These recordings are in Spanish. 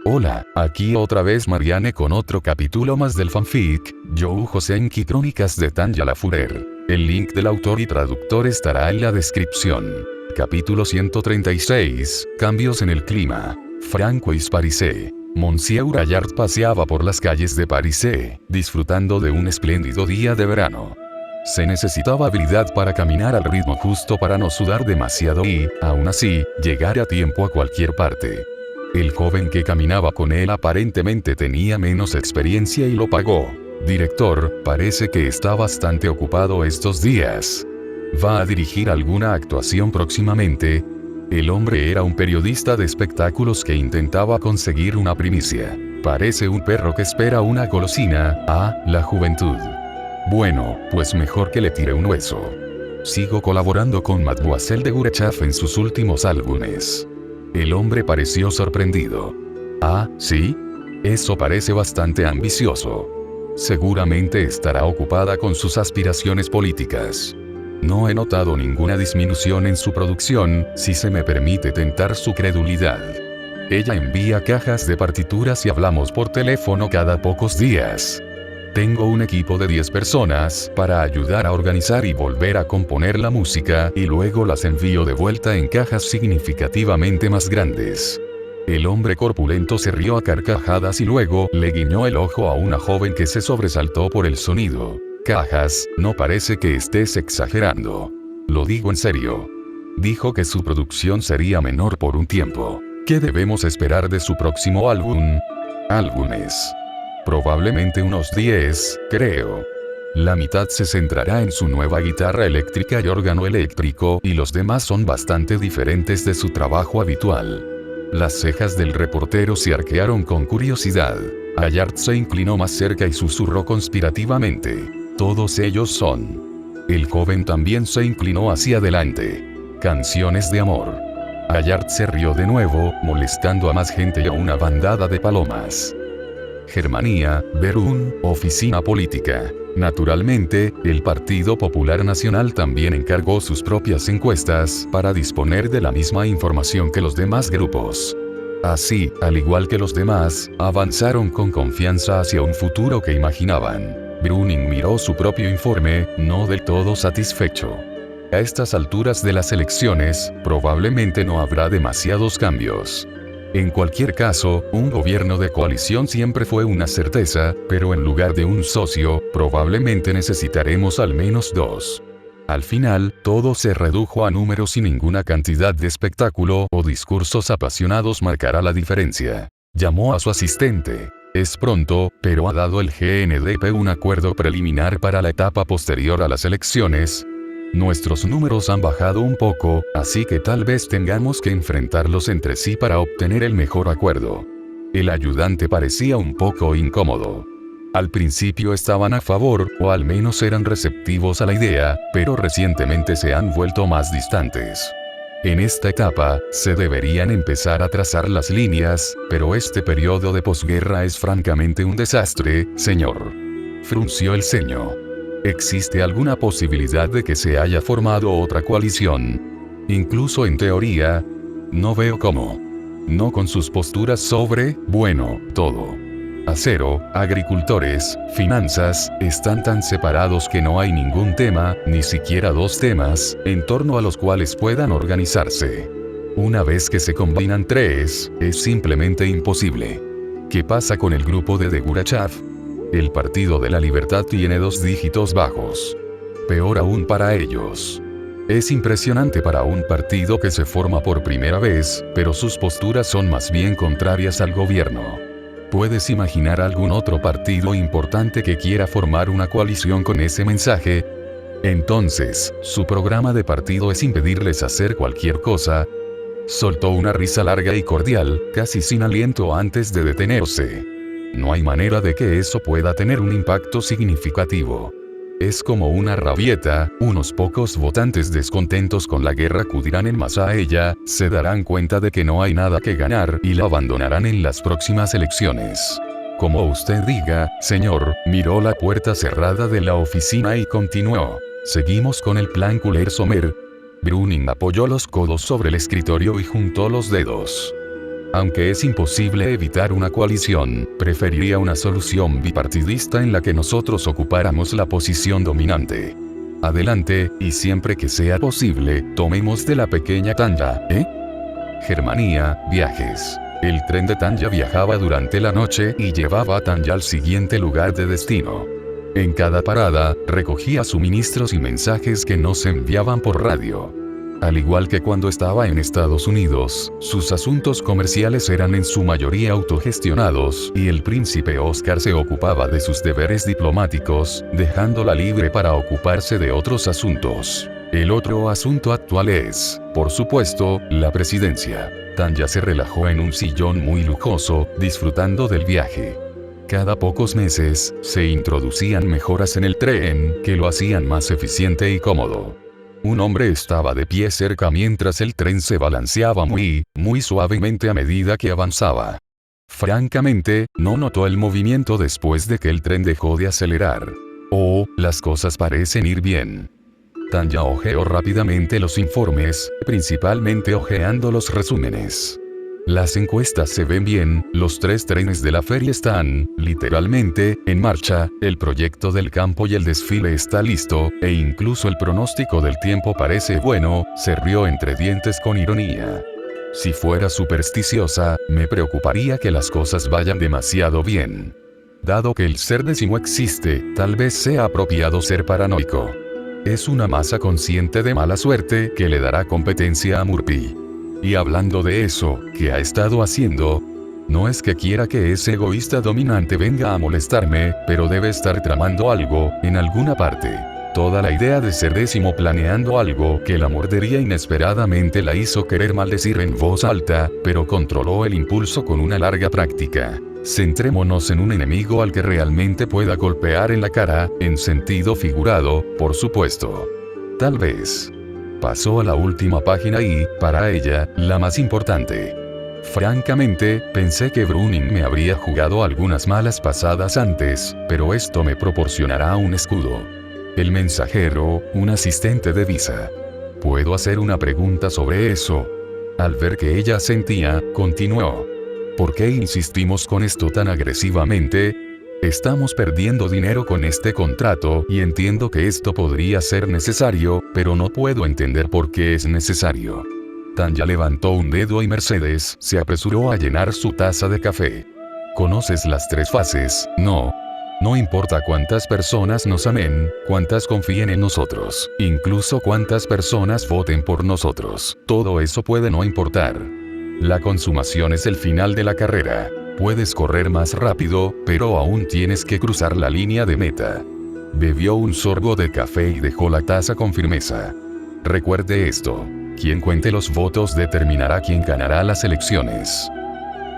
Hola, aquí otra vez Marianne con otro capítulo más del fanfic, You Josenki Crónicas de Tanja Lafurer. El link del autor y traductor estará en la descripción. Capítulo 136, Cambios en el clima. Francois Parisé. Monsieur Allard paseaba por las calles de Parisé, disfrutando de un espléndido día de verano. Se necesitaba habilidad para caminar al ritmo justo para no sudar demasiado y, aún así, llegar a tiempo a cualquier parte. El joven que caminaba con él aparentemente tenía menos experiencia y lo pagó. Director, parece que está bastante ocupado estos días. ¿Va a dirigir alguna actuación próximamente? El hombre era un periodista de espectáculos que intentaba conseguir una primicia. Parece un perro que espera una golosina, la juventud. Bueno, pues mejor que le tire un hueso. Sigo colaborando con Mademoiselle de Gurachaf en sus últimos álbumes. El hombre pareció sorprendido. ¿Sí? Eso parece bastante ambicioso. Seguramente estará ocupada con sus aspiraciones políticas. No he notado ninguna disminución en su producción, si se me permite tentar su credulidad. Ella envía cajas de partituras y hablamos por teléfono cada pocos días. Tengo un equipo de 10 personas para ayudar a organizar y volver a componer la música y luego las envío de vuelta en cajas significativamente más grandes. El hombre corpulento se rió a carcajadas y luego le guiñó el ojo a una joven que se sobresaltó por el sonido. Cajas, no parece que estés exagerando. Lo digo en serio. Dijo que su producción sería menor por un tiempo. ¿Qué debemos esperar de su próximo álbum? Álbumes. Probablemente unos 10, creo. La mitad se centrará en su nueva guitarra eléctrica y órgano eléctrico, y los demás son bastante diferentes de su trabajo habitual. Las cejas del reportero se arquearon con curiosidad. Allard se inclinó más cerca y susurró conspirativamente. Todos ellos son. El joven también se inclinó hacia adelante. Canciones de amor. Allard se rió de nuevo, molestando a más gente y a una bandada de palomas. Germania, Berún, oficina política. Naturalmente, el Partido Popular Nacional también encargó sus propias encuestas para disponer de la misma información que los demás grupos. Así, al igual que los demás, avanzaron con confianza hacia un futuro que imaginaban. Brüning miró su propio informe, no del todo satisfecho. A estas alturas de las elecciones, probablemente no habrá demasiados cambios. En cualquier caso, un gobierno de coalición siempre fue una certeza, pero en lugar de un socio, probablemente necesitaremos al menos 2. Al final, todo se redujo a números y ninguna cantidad de espectáculo o discursos apasionados marcará la diferencia. Llamó a su asistente. Es pronto, pero ha dado el GNDP un acuerdo preliminar para la etapa posterior a las elecciones. Nuestros números han bajado un poco, así que tal vez tengamos que enfrentarlos entre sí para obtener el mejor acuerdo. El ayudante parecía un poco incómodo. Al principio estaban a favor, o al menos eran receptivos a la idea, pero recientemente se han vuelto más distantes. En esta etapa, se deberían empezar a trazar las líneas, pero este periodo de posguerra es francamente un desastre, señor. Frunció el ceño. ¿Existe alguna posibilidad de que se haya formado otra coalición? Incluso en teoría, no veo cómo. No con sus posturas sobre, todo. Acero, agricultores, finanzas, están tan separados que no hay ningún tema, ni siquiera 2 temas, en torno a los cuales puedan organizarse. Una vez que se combinan 3, es simplemente imposible. ¿Qué pasa con el grupo de Gurachaf? El Partido de la Libertad tiene 2 dígitos bajos. Peor aún para ellos. Es impresionante para un partido que se forma por primera vez, pero sus posturas son más bien contrarias al gobierno. ¿Puedes imaginar algún otro partido importante que quiera formar una coalición con ese mensaje? Entonces, su programa de partido es impedirles hacer cualquier cosa. Soltó una risa larga y cordial, casi sin aliento antes de detenerse. No hay manera de que eso pueda tener un impacto significativo. Es como una rabieta, unos pocos votantes descontentos con la guerra acudirán en masa a ella, se darán cuenta de que no hay nada que ganar y la abandonarán en las próximas elecciones. Como usted diga, señor, miró la puerta cerrada de la oficina y continuó. Seguimos con el plan Kuller-Sommer. Brüning apoyó los codos sobre el escritorio y juntó los dedos. Aunque es imposible evitar una coalición, preferiría una solución bipartidista en la que nosotros ocupáramos la posición dominante. Adelante, y siempre que sea posible, tomemos de la pequeña Tanya, ¿eh? Germania, viajes. El tren de Tanya viajaba durante la noche y llevaba a Tanya al siguiente lugar de destino. En cada parada, recogía suministros y mensajes que no se enviaban por radio. Al igual que cuando estaba en Estados Unidos, sus asuntos comerciales eran en su mayoría autogestionados, y el príncipe Oscar se ocupaba de sus deberes diplomáticos, dejándola libre para ocuparse de otros asuntos. El otro asunto actual es, por supuesto, la presidencia. Tanya se relajó en un sillón muy lujoso, disfrutando del viaje. Cada pocos meses, se introducían mejoras en el tren, que lo hacían más eficiente y cómodo. Un hombre estaba de pie cerca mientras el tren se balanceaba muy suavemente a medida que avanzaba. Francamente, no notó el movimiento después de que el tren dejó de acelerar. Oh, las cosas parecen ir bien. Tanya hojeó rápidamente los informes, principalmente hojeando los resúmenes. Las encuestas se ven bien, los 3 trenes de la feria están, literalmente, en marcha, el proyecto del campo y el desfile está listo, e incluso el pronóstico del tiempo parece bueno, se rió entre dientes con ironía. Si fuera supersticiosa, me preocuparía que las cosas vayan demasiado bien. Dado que el ser décimo existe, tal vez sea apropiado ser paranoico. Es una masa consciente de mala suerte que le dará competencia a Murphy. Y hablando de eso, ¿qué ha estado haciendo? No es que quiera que ese egoísta dominante venga a molestarme, pero debe estar tramando algo, en alguna parte. Toda la idea de ser décimo planeando algo que la mordería inesperadamente la hizo querer maldecir en voz alta, pero controló el impulso con una larga práctica. Centrémonos en un enemigo al que realmente pueda golpear en la cara, en sentido figurado, por supuesto. Tal vez. Pasó a la última página y, para ella, la más importante. Francamente, pensé que Browning me habría jugado algunas malas pasadas antes, pero esto me proporcionará un escudo. El mensajero, un asistente de visa. ¿Puedo hacer una pregunta sobre eso? Al ver que ella asentía, continuó. ¿Por qué insistimos con esto tan agresivamente? Estamos perdiendo dinero con este contrato y entiendo que esto podría ser necesario, pero no puedo entender por qué es necesario. Tanya levantó un dedo y Mercedes se apresuró a llenar su taza de café. ¿Conoces las 3 fases? No. No importa cuántas personas nos amen, cuántas confíen en nosotros, incluso cuántas personas voten por nosotros, todo eso puede no importar. La consumación es el final de la carrera. Puedes correr más rápido, pero aún tienes que cruzar la línea de meta. Bebió un sorbo de café y dejó la taza con firmeza. Recuerde esto. Quien cuente los votos determinará quién ganará las elecciones.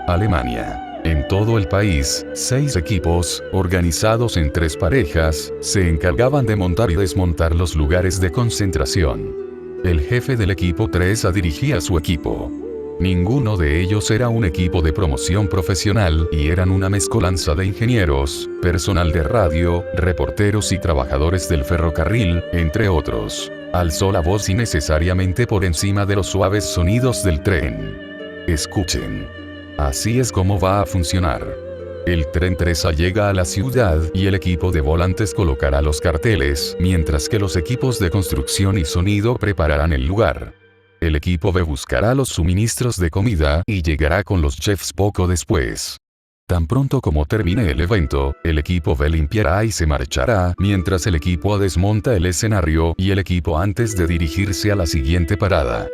Alemania. En todo el país, 6 equipos, organizados en 3 parejas, se encargaban de montar y desmontar los lugares de concentración. El jefe del equipo 3 dirigía su equipo. Ninguno de ellos era un equipo de promoción profesional y eran una mezcolanza de ingenieros, personal de radio, reporteros y trabajadores del ferrocarril, entre otros. Alzó la voz innecesariamente por encima de los suaves sonidos del tren. Escuchen. Así es como va a funcionar. El tren 3 llega a la ciudad y el equipo de volantes colocará los carteles, mientras que los equipos de construcción y sonido prepararán el lugar. El equipo B buscará los suministros de comida y llegará con los chefs poco después. Tan pronto como termine el evento, el equipo B limpiará y se marchará, mientras el equipo A desmonta el escenario y el equipo antes de dirigirse a la siguiente parada.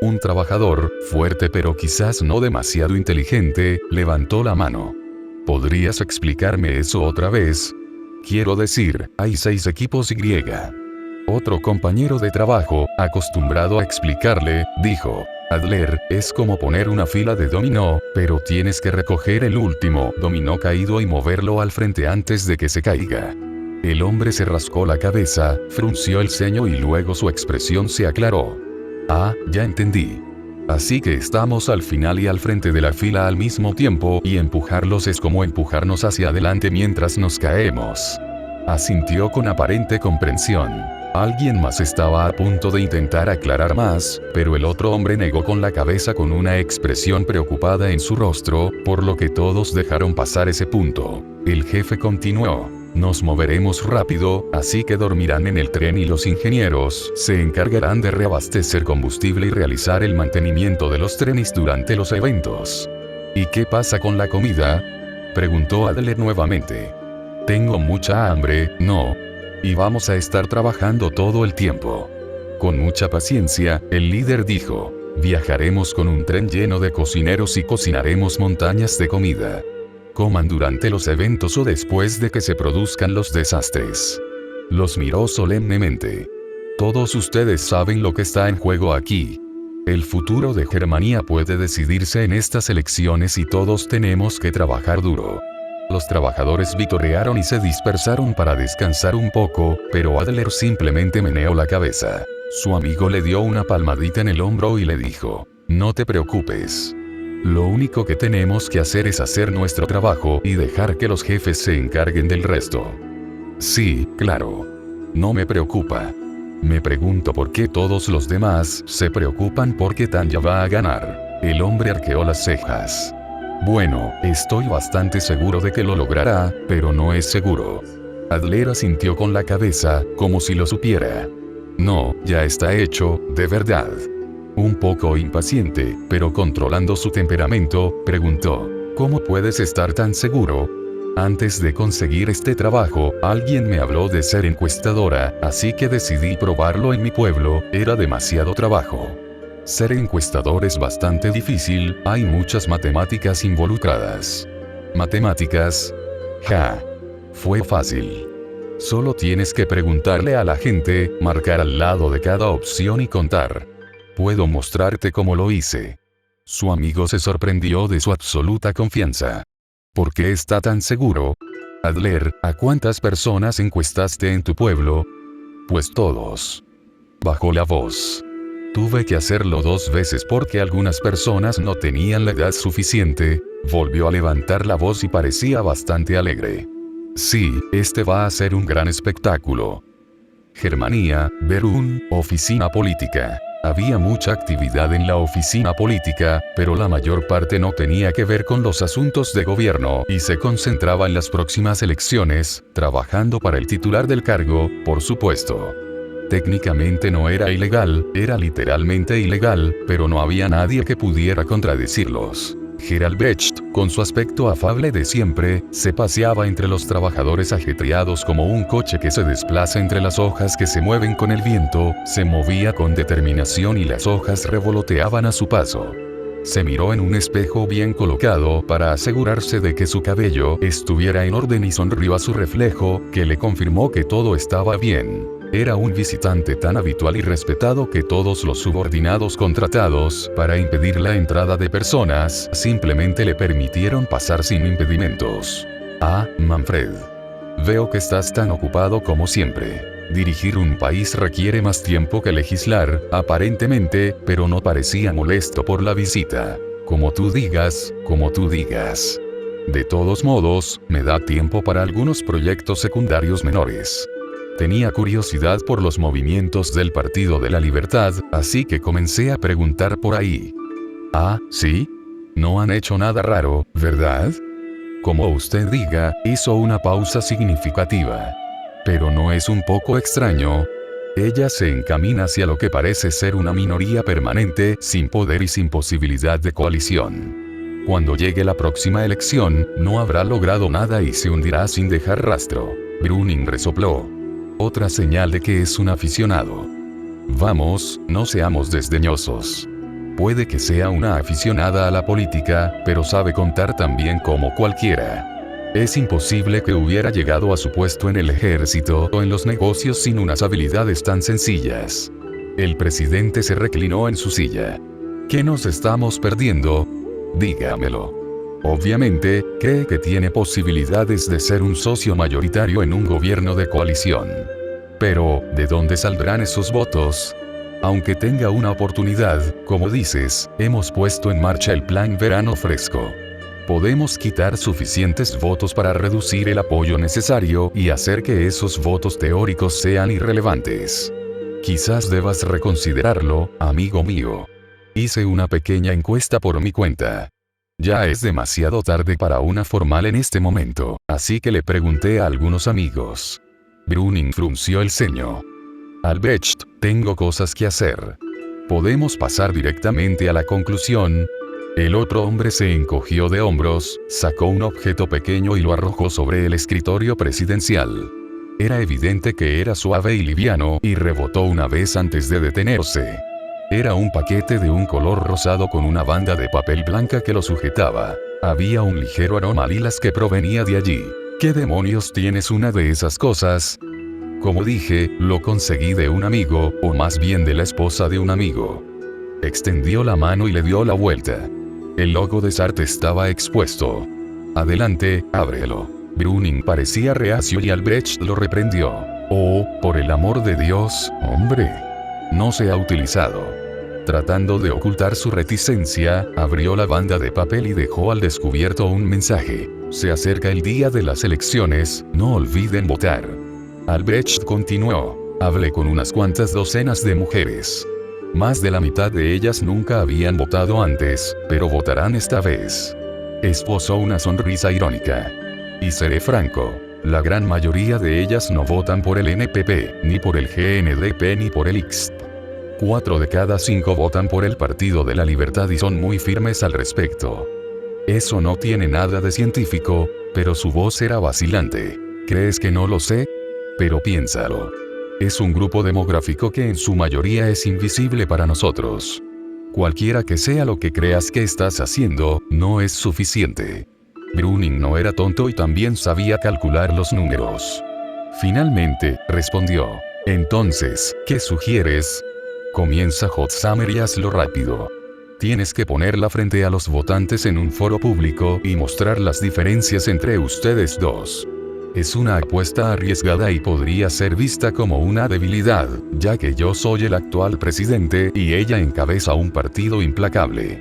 Un trabajador, fuerte pero quizás no demasiado inteligente, levantó la mano. ¿Podrías explicarme eso otra vez? Quiero decir, hay 6 equipos Y. Otro compañero de trabajo, acostumbrado a explicarle, dijo, Adler, es como poner una fila de dominó, pero tienes que recoger el último dominó caído y moverlo al frente antes de que se caiga. El hombre se rascó la cabeza, frunció el ceño y luego su expresión se aclaró. Ah, ya entendí. Así que estamos al final y al frente de la fila al mismo tiempo y empujarlos es como empujarnos hacia adelante mientras nos caemos. Asintió con aparente comprensión. Alguien más estaba a punto de intentar aclarar más, pero el otro hombre negó con la cabeza con una expresión preocupada en su rostro, por lo que todos dejaron pasar ese punto. El jefe continuó. Nos moveremos rápido, así que dormirán en el tren y los ingenieros se encargarán de reabastecer combustible y realizar el mantenimiento de los trenes durante los eventos. ¿Y qué pasa con la comida?, preguntó Adler nuevamente. Tengo mucha hambre, ¿no? Y vamos a estar trabajando todo el tiempo. Con mucha paciencia, el líder dijo. Viajaremos con un tren lleno de cocineros y cocinaremos montañas de comida. Coman durante los eventos o después de que se produzcan los desastres. Los miró solemnemente. Todos ustedes saben lo que está en juego aquí. El futuro de Germania puede decidirse en estas elecciones y todos tenemos que trabajar duro. Los trabajadores vitorearon y se dispersaron para descansar un poco, pero Adler simplemente meneó la cabeza. Su amigo le dio una palmadita en el hombro y le dijo, no te preocupes. Lo único que tenemos que hacer es hacer nuestro trabajo y dejar que los jefes se encarguen del resto. Sí, claro. No me preocupa. Me pregunto por qué todos los demás se preocupan porque Tanya va a ganar. El hombre arqueó las cejas. Bueno, estoy bastante seguro de que lo logrará, pero no es seguro. Adler asintió con la cabeza, como si lo supiera. No, ya está hecho, de verdad. Un poco impaciente, pero controlando su temperamento, preguntó, ¿cómo puedes estar tan seguro? Antes de conseguir este trabajo, alguien me habló de ser encuestadora, así que decidí probarlo en mi pueblo, era demasiado trabajo. Ser encuestador es bastante difícil, hay muchas matemáticas involucradas. ¿Matemáticas? Ja. Fue fácil. Solo tienes que preguntarle a la gente, marcar al lado de cada opción y contar. Puedo mostrarte cómo lo hice. Su amigo se sorprendió de su absoluta confianza. ¿Por qué está tan seguro? Adler, ¿a cuántas personas encuestaste en tu pueblo? Pues todos. Bajó la voz. Tuve que hacerlo 2 veces porque algunas personas no tenían la edad suficiente. Volvió a levantar la voz y parecía bastante alegre. Sí, este va a ser un gran espectáculo. Germania, Berún, oficina política. Había mucha actividad en la oficina política, pero la mayor parte no tenía que ver con los asuntos de gobierno y se concentraba en las próximas elecciones, trabajando para el titular del cargo, por supuesto. Técnicamente no era ilegal, era literalmente ilegal, pero no había nadie que pudiera contradecirlos. Gerald Brecht, con su aspecto afable de siempre, se paseaba entre los trabajadores ajetreados como un coche que se desplaza entre las hojas que se mueven con el viento, se movía con determinación y las hojas revoloteaban a su paso. Se miró en un espejo bien colocado para asegurarse de que su cabello estuviera en orden y sonrió a su reflejo, que le confirmó que todo estaba bien. Era un visitante tan habitual y respetado que todos los subordinados contratados para impedir la entrada de personas simplemente le permitieron pasar sin impedimentos. Ah, Manfred. Veo que estás tan ocupado como siempre. Dirigir un país requiere más tiempo que legislar, aparentemente, pero no parecía molesto por la visita. Como tú digas, como tú digas. De todos modos, me da tiempo para algunos proyectos secundarios menores. Tenía curiosidad por los movimientos del Partido de la Libertad, así que comencé a preguntar por ahí. Ah, ¿sí? No han hecho nada raro, ¿verdad? Como usted diga, hizo una pausa significativa. Pero ¿no es un poco extraño? Ella se encamina hacia lo que parece ser una minoría permanente, sin poder y sin posibilidad de coalición. Cuando llegue la próxima elección, no habrá logrado nada y se hundirá sin dejar rastro. Brüning resopló. Otra señal de que es un aficionado. Vamos, no seamos desdeñosos. Puede que sea una aficionada a la política, pero sabe contar tan bien como cualquiera. Es imposible que hubiera llegado a su puesto en el ejército o en los negocios sin unas habilidades tan sencillas. El presidente se reclinó en su silla. ¿Qué nos estamos perdiendo? Dígamelo. Obviamente, cree que tiene posibilidades de ser un socio mayoritario en un gobierno de coalición. Pero, ¿de dónde saldrán esos votos? Aunque tenga una oportunidad, como dices, hemos puesto en marcha el plan verano fresco. Podemos quitar suficientes votos para reducir el apoyo necesario y hacer que esos votos teóricos sean irrelevantes. Quizás debas reconsiderarlo, amigo mío. Hice una pequeña encuesta por mi cuenta. Ya es demasiado tarde para una formal en este momento, así que le pregunté a algunos amigos. Brüning frunció el ceño. Albrecht, tengo cosas que hacer. ¿Podemos pasar directamente a la conclusión? El otro hombre se encogió de hombros, sacó un objeto pequeño y lo arrojó sobre el escritorio presidencial. Era evidente que era suave y liviano y rebotó una vez antes de detenerse. Era un paquete de un color rosado con una banda de papel blanca que lo sujetaba. Había un ligero aroma a lilas que provenía de allí. ¿Qué demonios tienes una de esas cosas? Como dije, lo conseguí de un amigo, o más bien de la esposa de un amigo. Extendió la mano y le dio la vuelta. El logo de Sartre estaba expuesto. Adelante, ábrelo. Brüning parecía reacio y Albrecht lo reprendió. Oh, por el amor de Dios, hombre. No se ha utilizado. Tratando de ocultar su reticencia, abrió la banda de papel y dejó al descubierto un mensaje. Se acerca el día de las elecciones, no olviden votar. Albrecht continuó. Hablé con unas cuantas docenas de mujeres. Más de la mitad de ellas nunca habían votado antes, pero votarán esta vez. Esbozó una sonrisa irónica. Y seré franco, la gran mayoría de ellas no votan por el NPP, ni por el GNDP ni por el XP. 4 de cada 5 votan por el Partido de la Libertad y son muy firmes al respecto. Eso no tiene nada de científico, pero su voz era vacilante. ¿Crees que no lo sé? Pero piénsalo. Es un grupo demográfico que en su mayoría es invisible para nosotros. Cualquiera que sea lo que creas que estás haciendo, no es suficiente. Brüning no era tonto y también sabía calcular los números. Finalmente, respondió. Entonces, ¿qué sugieres? Comienza Hotzamer y hazlo rápido. Tienes que ponerla frente a los votantes en un foro público y mostrar las diferencias entre ustedes dos. Es una apuesta arriesgada y podría ser vista como una debilidad, ya que yo soy el actual presidente y ella encabeza un partido implacable.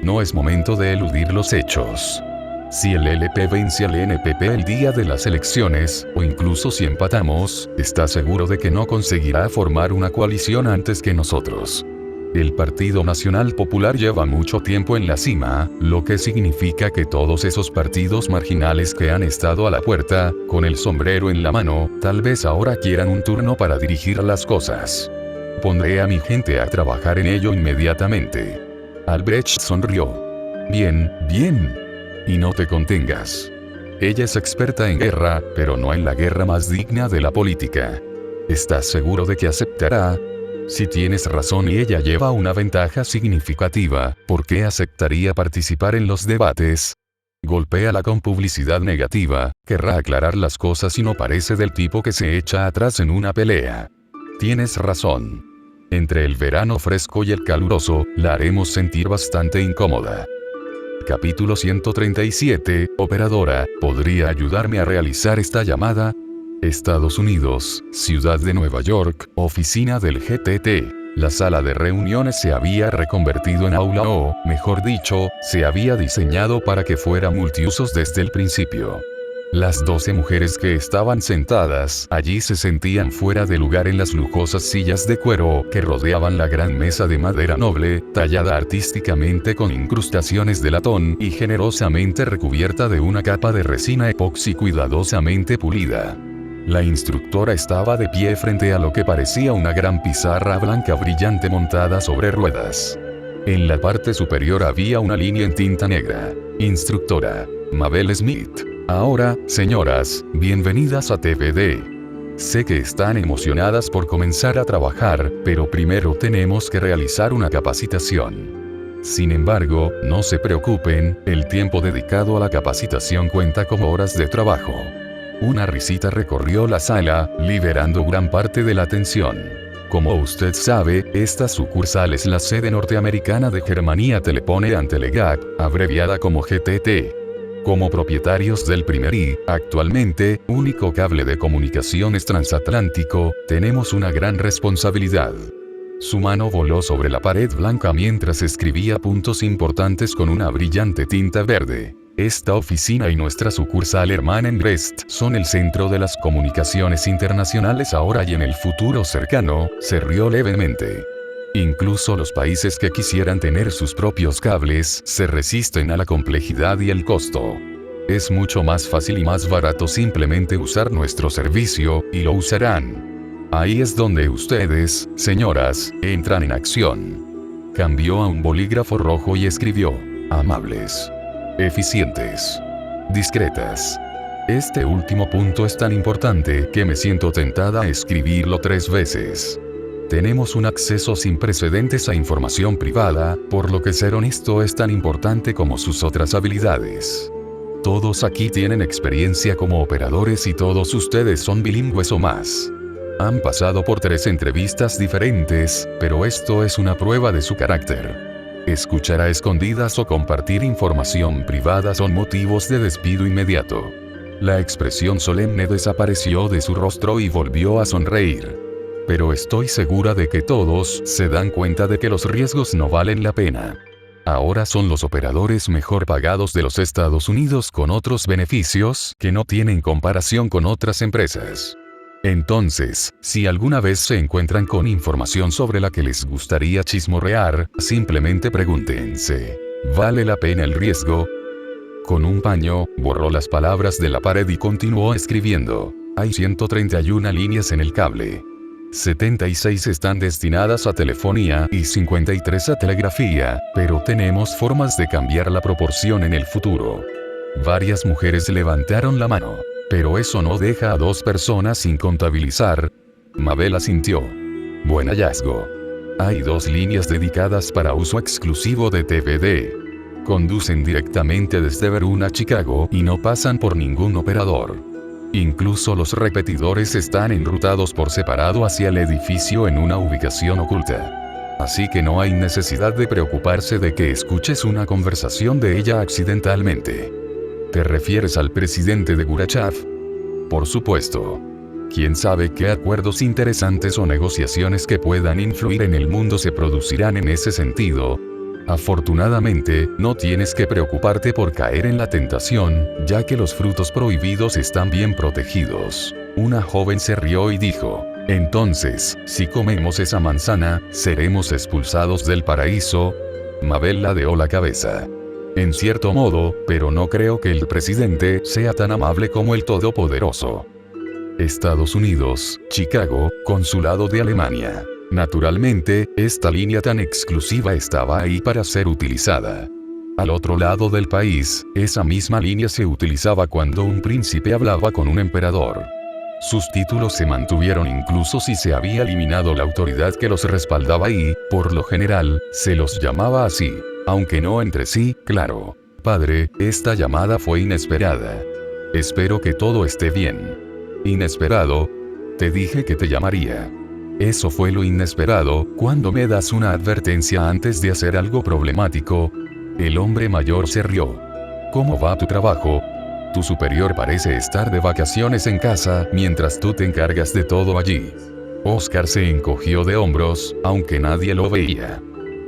No es momento de eludir los hechos. Si el LP vence al NPP el día de las elecciones, o incluso si empatamos, está seguro de que no conseguirá formar una coalición antes que nosotros. El Partido Nacional Popular lleva mucho tiempo en la cima, lo que significa que todos esos partidos marginales que han estado a la puerta, con el sombrero en la mano, tal vez ahora quieran un turno para dirigir las cosas. Pondré a mi gente a trabajar en ello inmediatamente. Albrecht sonrió. Bien, bien. Y no te contengas. Ella es experta en guerra, pero no en la guerra más digna de la política. ¿Estás seguro de que aceptará? Si tienes razón y ella lleva una ventaja significativa, ¿por qué aceptaría participar en los debates? Golpéala con publicidad negativa, querrá aclarar las cosas y no parece del tipo que se echa atrás en una pelea. Tienes razón. Entre el verano fresco y el caluroso, la haremos sentir bastante incómoda. Capítulo 137, Operadora, ¿podría ayudarme a realizar esta llamada? Estados Unidos, Ciudad de Nueva York, oficina del GTT. La sala de reuniones se había reconvertido en aula o, mejor dicho, se había diseñado para que fuera multiusos desde el principio. Las 12 mujeres que estaban sentadas allí se sentían fuera de lugar en las lujosas sillas de cuero que rodeaban la gran mesa de madera noble, tallada artísticamente con incrustaciones de latón y generosamente recubierta de una capa de resina epoxi cuidadosamente pulida. La instructora estaba de pie frente a lo que parecía una gran pizarra blanca brillante montada sobre ruedas. En la parte superior había una línea en tinta negra. Instructora, Mabel Smith. Ahora, señoras, bienvenidas a TVD. Sé que están emocionadas por comenzar a trabajar, pero primero tenemos que realizar una capacitación. Sin embargo, no se preocupen, el tiempo dedicado a la capacitación cuenta como horas de trabajo. Una risita recorrió la sala, liberando gran parte de la atención. Como usted sabe, esta sucursal es la sede norteamericana de Germania Telepone and Telegraph, abreviada como GTT. Como propietarios del primer y, actualmente, único cable de comunicaciones transatlántico, tenemos una gran responsabilidad. Su mano voló sobre la pared blanca mientras escribía puntos importantes con una brillante tinta verde. Esta oficina y nuestra sucursal hermana en Brest son el centro de las comunicaciones internacionales ahora y en el futuro cercano, se rió levemente. Incluso los países que quisieran tener sus propios cables se resisten a la complejidad y el costo. Es mucho más fácil y más barato simplemente usar nuestro servicio, y lo usarán. Ahí es donde ustedes, señoras, entran en acción. Cambió a un bolígrafo rojo y escribió: amables, eficientes, discretas. Este último punto es tan importante que me siento tentada a escribirlo 3 veces. Tenemos un acceso sin precedentes a información privada, por lo que ser honesto es tan importante como sus otras habilidades. Todos aquí tienen experiencia como operadores y todos ustedes son bilingües o más. Han pasado por 3 entrevistas diferentes, pero esto es una prueba de su carácter. Escuchar a escondidas o compartir información privada son motivos de despido inmediato. La expresión solemne desapareció de su rostro y volvió a sonreír. Pero estoy segura de que todos se dan cuenta de que los riesgos no valen la pena. Ahora son los operadores mejor pagados de los Estados Unidos con otros beneficios que no tienen comparación con otras empresas. Entonces, si alguna vez se encuentran con información sobre la que les gustaría chismorrear, simplemente pregúntense: ¿vale la pena el riesgo? Con un paño, borró las palabras de la pared y continuó escribiendo: hay 131 líneas en el cable. 76 están destinadas a telefonía y 53 a telegrafía, pero tenemos formas de cambiar la proporción en el futuro. Varias mujeres levantaron la mano, pero eso no deja a 2 personas sin contabilizar. Mabel asintió. Buen hallazgo. Hay 2 líneas dedicadas para uso exclusivo de TVD. Conducen directamente desde Verona a Chicago y no pasan por ningún operador. Incluso los repetidores están enrutados por separado hacia el edificio en una ubicación oculta. Así que no hay necesidad de preocuparse de que escuches una conversación de ella accidentalmente. ¿Te refieres al presidente de Gurachav? Por supuesto. ¿Quién sabe qué acuerdos interesantes o negociaciones que puedan influir en el mundo se producirán en ese sentido? Afortunadamente, no tienes que preocuparte por caer en la tentación, ya que los frutos prohibidos están bien protegidos. Una joven se rió y dijo: entonces, si comemos esa manzana, ¿seremos expulsados del paraíso? Mabel ladeó la cabeza. En cierto modo, pero no creo que el presidente sea tan amable como el Todopoderoso. Estados Unidos, Chicago, Consulado de Alemania. Naturalmente, esta línea tan exclusiva estaba ahí para ser utilizada. Al otro lado del país, esa misma línea se utilizaba cuando un príncipe hablaba con un emperador. Sus títulos se mantuvieron incluso si se había eliminado la autoridad que los respaldaba y, por lo general, se los llamaba así. Aunque no entre sí, claro. Padre, esta llamada fue inesperada. Espero que todo esté bien. Inesperado. Te dije que te llamaría. Eso fue lo inesperado, cuando me das una advertencia antes de hacer algo problemático. El hombre mayor se rió. ¿Cómo va tu trabajo? Tu superior parece estar de vacaciones en casa, mientras tú te encargas de todo allí. Oscar se encogió de hombros, aunque nadie lo veía.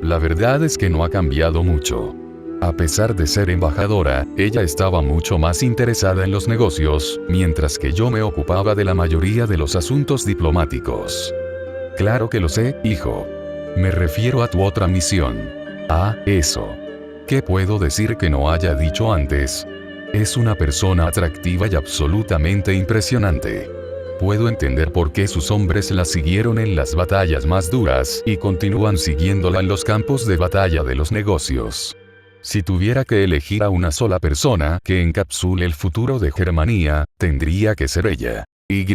La verdad es que no ha cambiado mucho. A pesar de ser embajadora, ella estaba mucho más interesada en los negocios, mientras que yo me ocupaba de la mayoría de los asuntos diplomáticos. Claro que lo sé, hijo. Me refiero a tu otra misión. Ah, eso. ¿Qué puedo decir que no haya dicho antes? Es una persona atractiva y absolutamente impresionante. Puedo entender por qué sus hombres la siguieron en las batallas más duras y continúan siguiéndola en los campos de batalla de los negocios. Si tuviera que elegir a una sola persona que encapsule el futuro de Germania, tendría que ser ella. Y.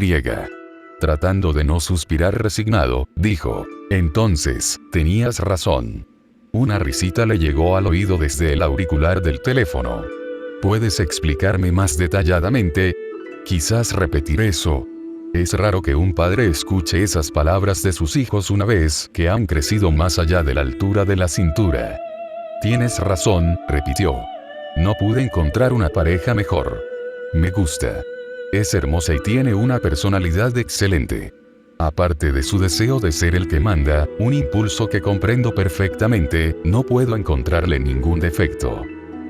Tratando de no suspirar resignado, dijo: entonces, tenías razón. Una risita le llegó al oído desde el auricular del teléfono. ¿Puedes explicarme más detalladamente? Quizás repetir eso. Es raro que un padre escuche esas palabras de sus hijos una vez que han crecido más allá de la altura de la cintura. Tienes razón, repitió. No pude encontrar una pareja mejor. Me gusta. Es hermosa y tiene una personalidad excelente. Aparte de su deseo de ser el que manda, un impulso que comprendo perfectamente, no puedo encontrarle ningún defecto.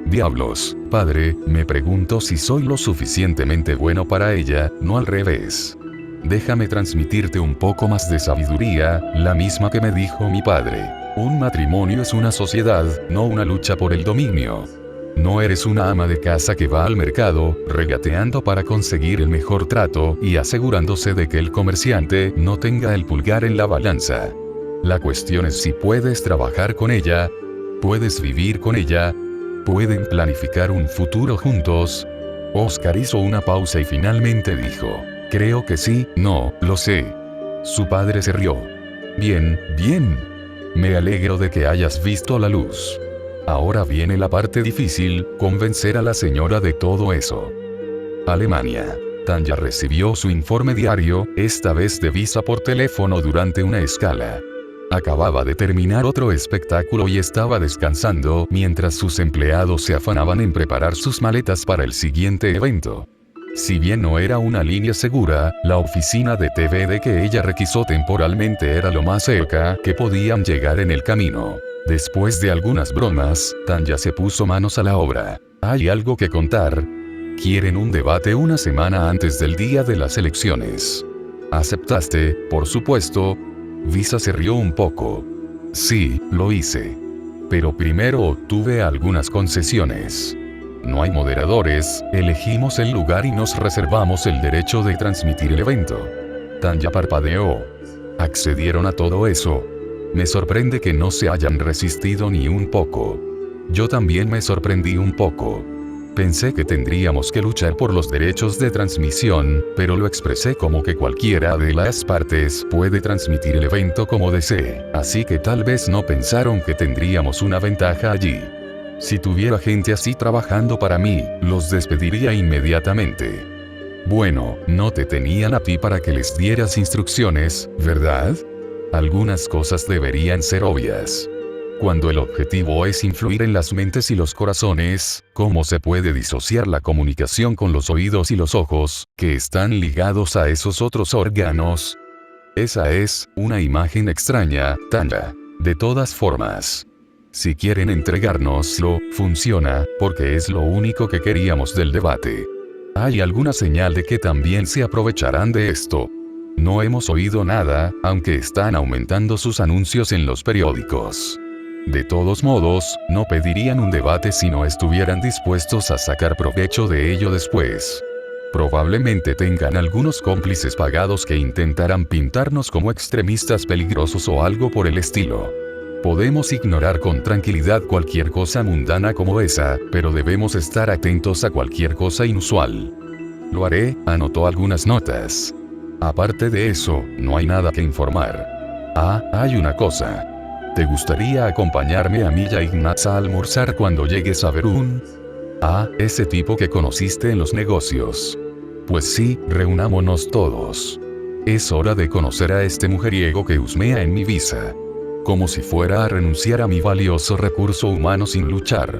Diablos, padre, me pregunto si soy lo suficientemente bueno para ella, no al revés. Déjame transmitirte un poco más de sabiduría, la misma que me dijo mi padre. Un matrimonio es una sociedad, no una lucha por el dominio. No eres una ama de casa que va al mercado, regateando para conseguir el mejor trato y asegurándose de que el comerciante no tenga el pulgar en la balanza. La cuestión es si puedes trabajar con ella, puedes vivir con ella, pueden planificar un futuro juntos. Oscar hizo una pausa y finalmente dijo, creo que sí, no, lo sé. Su padre se rió. Bien, bien. Me alegro de que hayas visto la luz. Ahora viene la parte difícil, convencer a la señora de todo eso. Alemania. Tanya recibió su informe diario, esta vez de visa por teléfono durante una escala. Acababa de terminar otro espectáculo y estaba descansando mientras sus empleados se afanaban en preparar sus maletas para el siguiente evento. Si bien no era una línea segura, la oficina de TVD que ella requisó temporalmente era lo más cerca que podían llegar en el camino. Después de algunas bromas, Tanya se puso manos a la obra. ¿Hay algo que contar? Quieren un debate una semana antes del día de las elecciones. ¿Aceptaste, por supuesto? Visa se rió un poco. Sí, lo hice. Pero primero obtuve algunas concesiones. No hay moderadores, elegimos el lugar y nos reservamos el derecho de transmitir el evento. Tanya parpadeó. ¿Accedieron a todo eso? Me sorprende que no se hayan resistido ni un poco. Yo también me sorprendí un poco. Pensé que tendríamos que luchar por los derechos de transmisión, pero lo expresé como que cualquiera de las partes puede transmitir el evento como desee, así que tal vez no pensaron que tendríamos una ventaja allí. Si tuviera gente así trabajando para mí, los despediría inmediatamente. Bueno, no te tenían a ti para que les dieras instrucciones, ¿verdad? Algunas cosas deberían ser obvias. Cuando el objetivo es influir en las mentes y los corazones, ¿cómo se puede disociar la comunicación con los oídos y los ojos, que están ligados a esos otros órganos? Esa es una imagen extraña, Tanya. De todas formas, si quieren entregárnoslo, funciona, porque es lo único que queríamos del debate. ¿Hay alguna señal de que también se aprovecharán de esto? No hemos oído nada, aunque están aumentando sus anuncios en los periódicos. De todos modos, no pedirían un debate si no estuvieran dispuestos a sacar provecho de ello después. Probablemente tengan algunos cómplices pagados que intentarán pintarnos como extremistas peligrosos o algo por el estilo. Podemos ignorar con tranquilidad cualquier cosa mundana como esa, pero debemos estar atentos a cualquier cosa inusual. Lo haré, anotó algunas notas. Aparte de eso, no hay nada que informar. Ah, hay una cosa. ¿Te gustaría acompañarme a mí y a Ignaz a almorzar cuando llegues a Berún? Ah, ese tipo que conociste en los negocios. Pues sí, reunámonos todos. Es hora de conocer a este mujeriego que husmea en mi visa. Como si fuera a renunciar a mi valioso recurso humano sin luchar.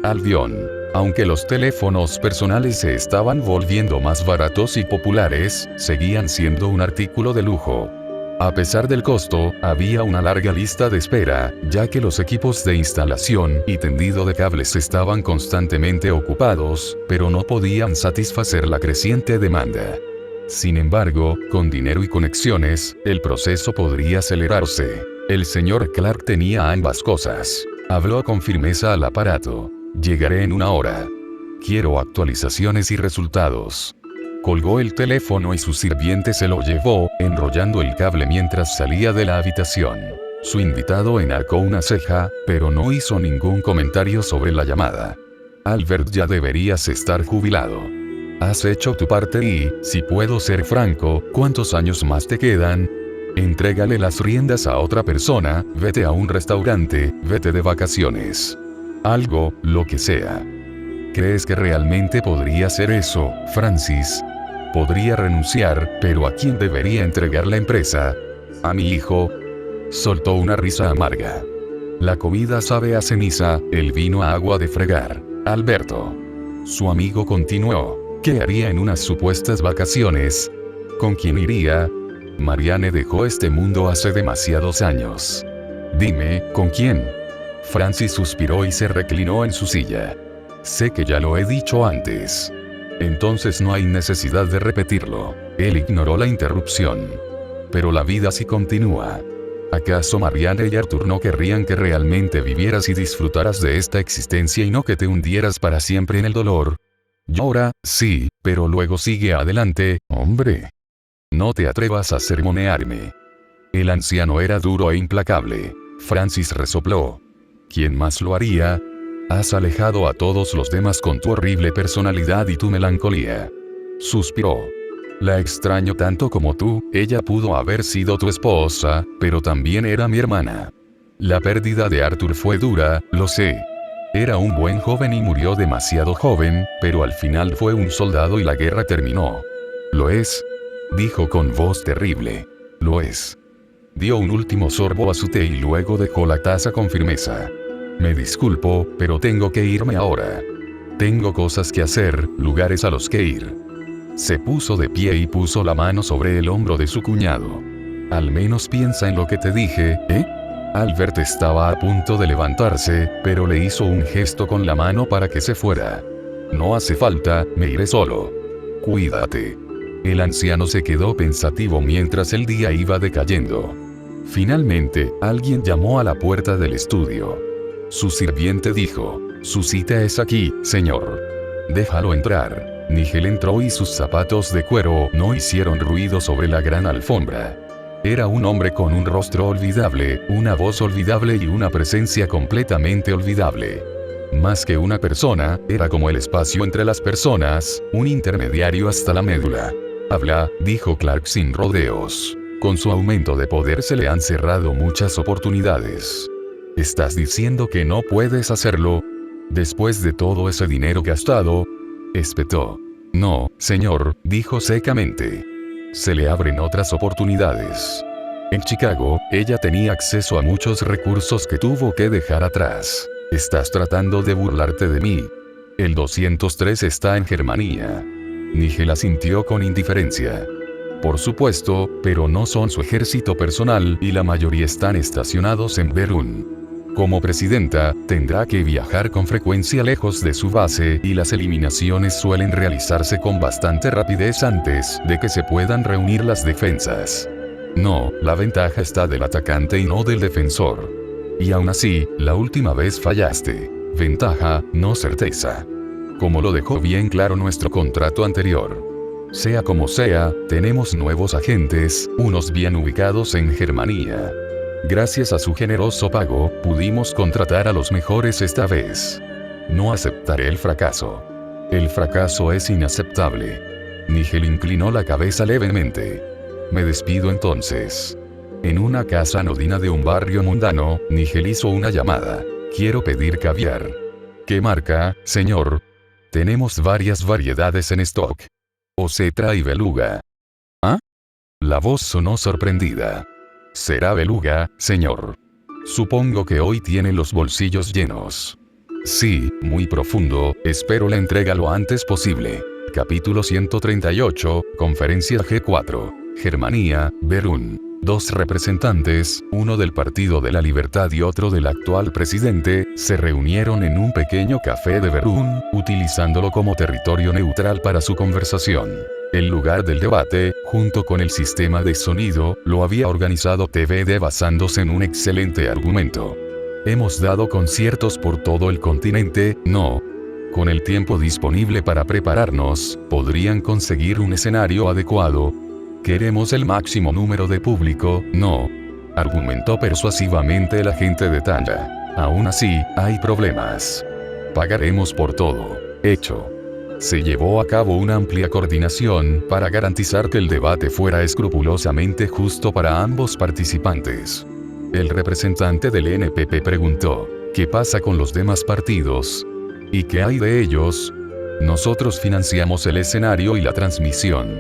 Albion. Aunque los teléfonos personales se estaban volviendo más baratos y populares, seguían siendo un artículo de lujo. A pesar del costo, había una larga lista de espera, ya que los equipos de instalación y tendido de cables estaban constantemente ocupados, pero no podían satisfacer la creciente demanda. Sin embargo, con dinero y conexiones, el proceso podría acelerarse. El señor Clark tenía ambas cosas. Habló con firmeza al aparato. Llegaré en una hora. Quiero actualizaciones y resultados. Colgó el teléfono y su sirviente se lo llevó, enrollando el cable mientras salía de la habitación. Su invitado enarcó una ceja, pero no hizo ningún comentario sobre la llamada. Albert, ya deberías estar jubilado. Has hecho tu parte y, si puedo ser franco, ¿cuántos años más te quedan? Entrégale las riendas a otra persona, vete a un restaurante, vete de vacaciones. Algo, lo que sea. ¿Crees que realmente podría hacer eso, Francis? Podría renunciar, pero ¿a quién debería entregar la empresa? ¿A mi hijo? Soltó una risa amarga. La comida sabe a ceniza, el vino a agua de fregar. Alberto. Su amigo continuó. ¿Qué haría en unas supuestas vacaciones? ¿Con quién iría? Marianne dejó este mundo hace demasiados años. Dime, ¿con quién? Francis suspiró y se reclinó en su silla. Sé que ya lo he dicho antes. Entonces no hay necesidad de repetirlo. Él ignoró la interrupción. Pero la vida sí continúa. ¿Acaso Marianne y Arthur no querrían que realmente vivieras y disfrutaras de esta existencia y no que te hundieras para siempre en el dolor? Llora, sí, pero luego sigue adelante, hombre. No te atrevas a sermonearme. El anciano era duro e implacable. Francis resopló. ¿Quién más lo haría? Has alejado a todos los demás con tu horrible personalidad y tu melancolía. Suspiró. La extraño tanto como tú, ella pudo haber sido tu esposa, pero también era mi hermana. La pérdida de Arthur fue dura, lo sé. Era un buen joven y murió demasiado joven, pero al final fue un soldado y la guerra terminó. ¿Lo es? Dijo con voz terrible. Lo es. Dio un último sorbo a su té y luego dejó la taza con firmeza. Me disculpo, pero tengo que irme ahora. Tengo cosas que hacer, lugares a los que ir. Se puso de pie y puso la mano sobre el hombro de su cuñado. Al menos piensa en lo que te dije, ¿eh? Albert estaba a punto de levantarse, pero le hizo un gesto con la mano para que se fuera. No hace falta, me iré solo. Cuídate. El anciano se quedó pensativo mientras el día iba decayendo. Finalmente, alguien llamó a la puerta del estudio. Su sirviente dijo, su cita es aquí, señor. Déjalo entrar. Nigel entró y sus zapatos de cuero no hicieron ruido sobre la gran alfombra. Era un hombre con un rostro olvidable, una voz olvidable y una presencia completamente olvidable. Más que una persona, era como el espacio entre las personas, un intermediario hasta la médula. Habla, dijo Clark sin rodeos. Con su aumento de poder se le han cerrado muchas oportunidades. ¿Estás diciendo que no puedes hacerlo? Después de todo ese dinero gastado, espetó. No, señor, dijo secamente. Se le abren otras oportunidades. En Chicago, ella tenía acceso a muchos recursos que tuvo que dejar atrás. Estás tratando de burlarte de mí. El 203 está en Germania. Nigel asintió con indiferencia. Por supuesto, pero no son su ejército personal y la mayoría están estacionados en Berún. Como presidenta, tendrá que viajar con frecuencia lejos de su base y las eliminaciones suelen realizarse con bastante rapidez antes de que se puedan reunir las defensas. No, la ventaja está del atacante y no del defensor. Y aún así, la última vez fallaste. Ventaja, no certeza. Como lo dejó bien claro nuestro contrato anterior. Sea como sea, tenemos nuevos agentes, unos bien ubicados en Germania. Gracias a su generoso pago, pudimos contratar a los mejores esta vez. No aceptaré el fracaso. El fracaso es inaceptable. Nigel inclinó la cabeza levemente. Me despido entonces. En una casa anodina de un barrio mundano, Nigel hizo una llamada. Quiero pedir caviar. ¿Qué marca, señor? Tenemos varias variedades en stock. Osetra y beluga. ¿Ah? La voz sonó sorprendida. Será beluga, señor. Supongo que hoy tiene los bolsillos llenos. Sí, muy profundo, espero la entrega lo antes posible. Capítulo 138, Conferencia G4. Germania, Berún. Dos representantes, uno del Partido de la Libertad y otro del actual presidente, se reunieron en un pequeño café de Berún, utilizándolo como territorio neutral para su conversación. El lugar del debate, junto con el sistema de sonido, lo había organizado TVD basándose en un excelente argumento. Hemos dado conciertos por todo el continente, ¿no? Con el tiempo disponible para prepararnos, podrían conseguir un escenario adecuado. Queremos el máximo número de público, ¿no? Argumentó persuasivamente el agente de Tanya. Aún así, hay problemas. Pagaremos por todo. Hecho. Se llevó a cabo una amplia coordinación para garantizar que el debate fuera escrupulosamente justo para ambos participantes. El representante del NPP preguntó, ¿qué pasa con los demás partidos? ¿Y qué hay de ellos? Nosotros financiamos el escenario y la transmisión.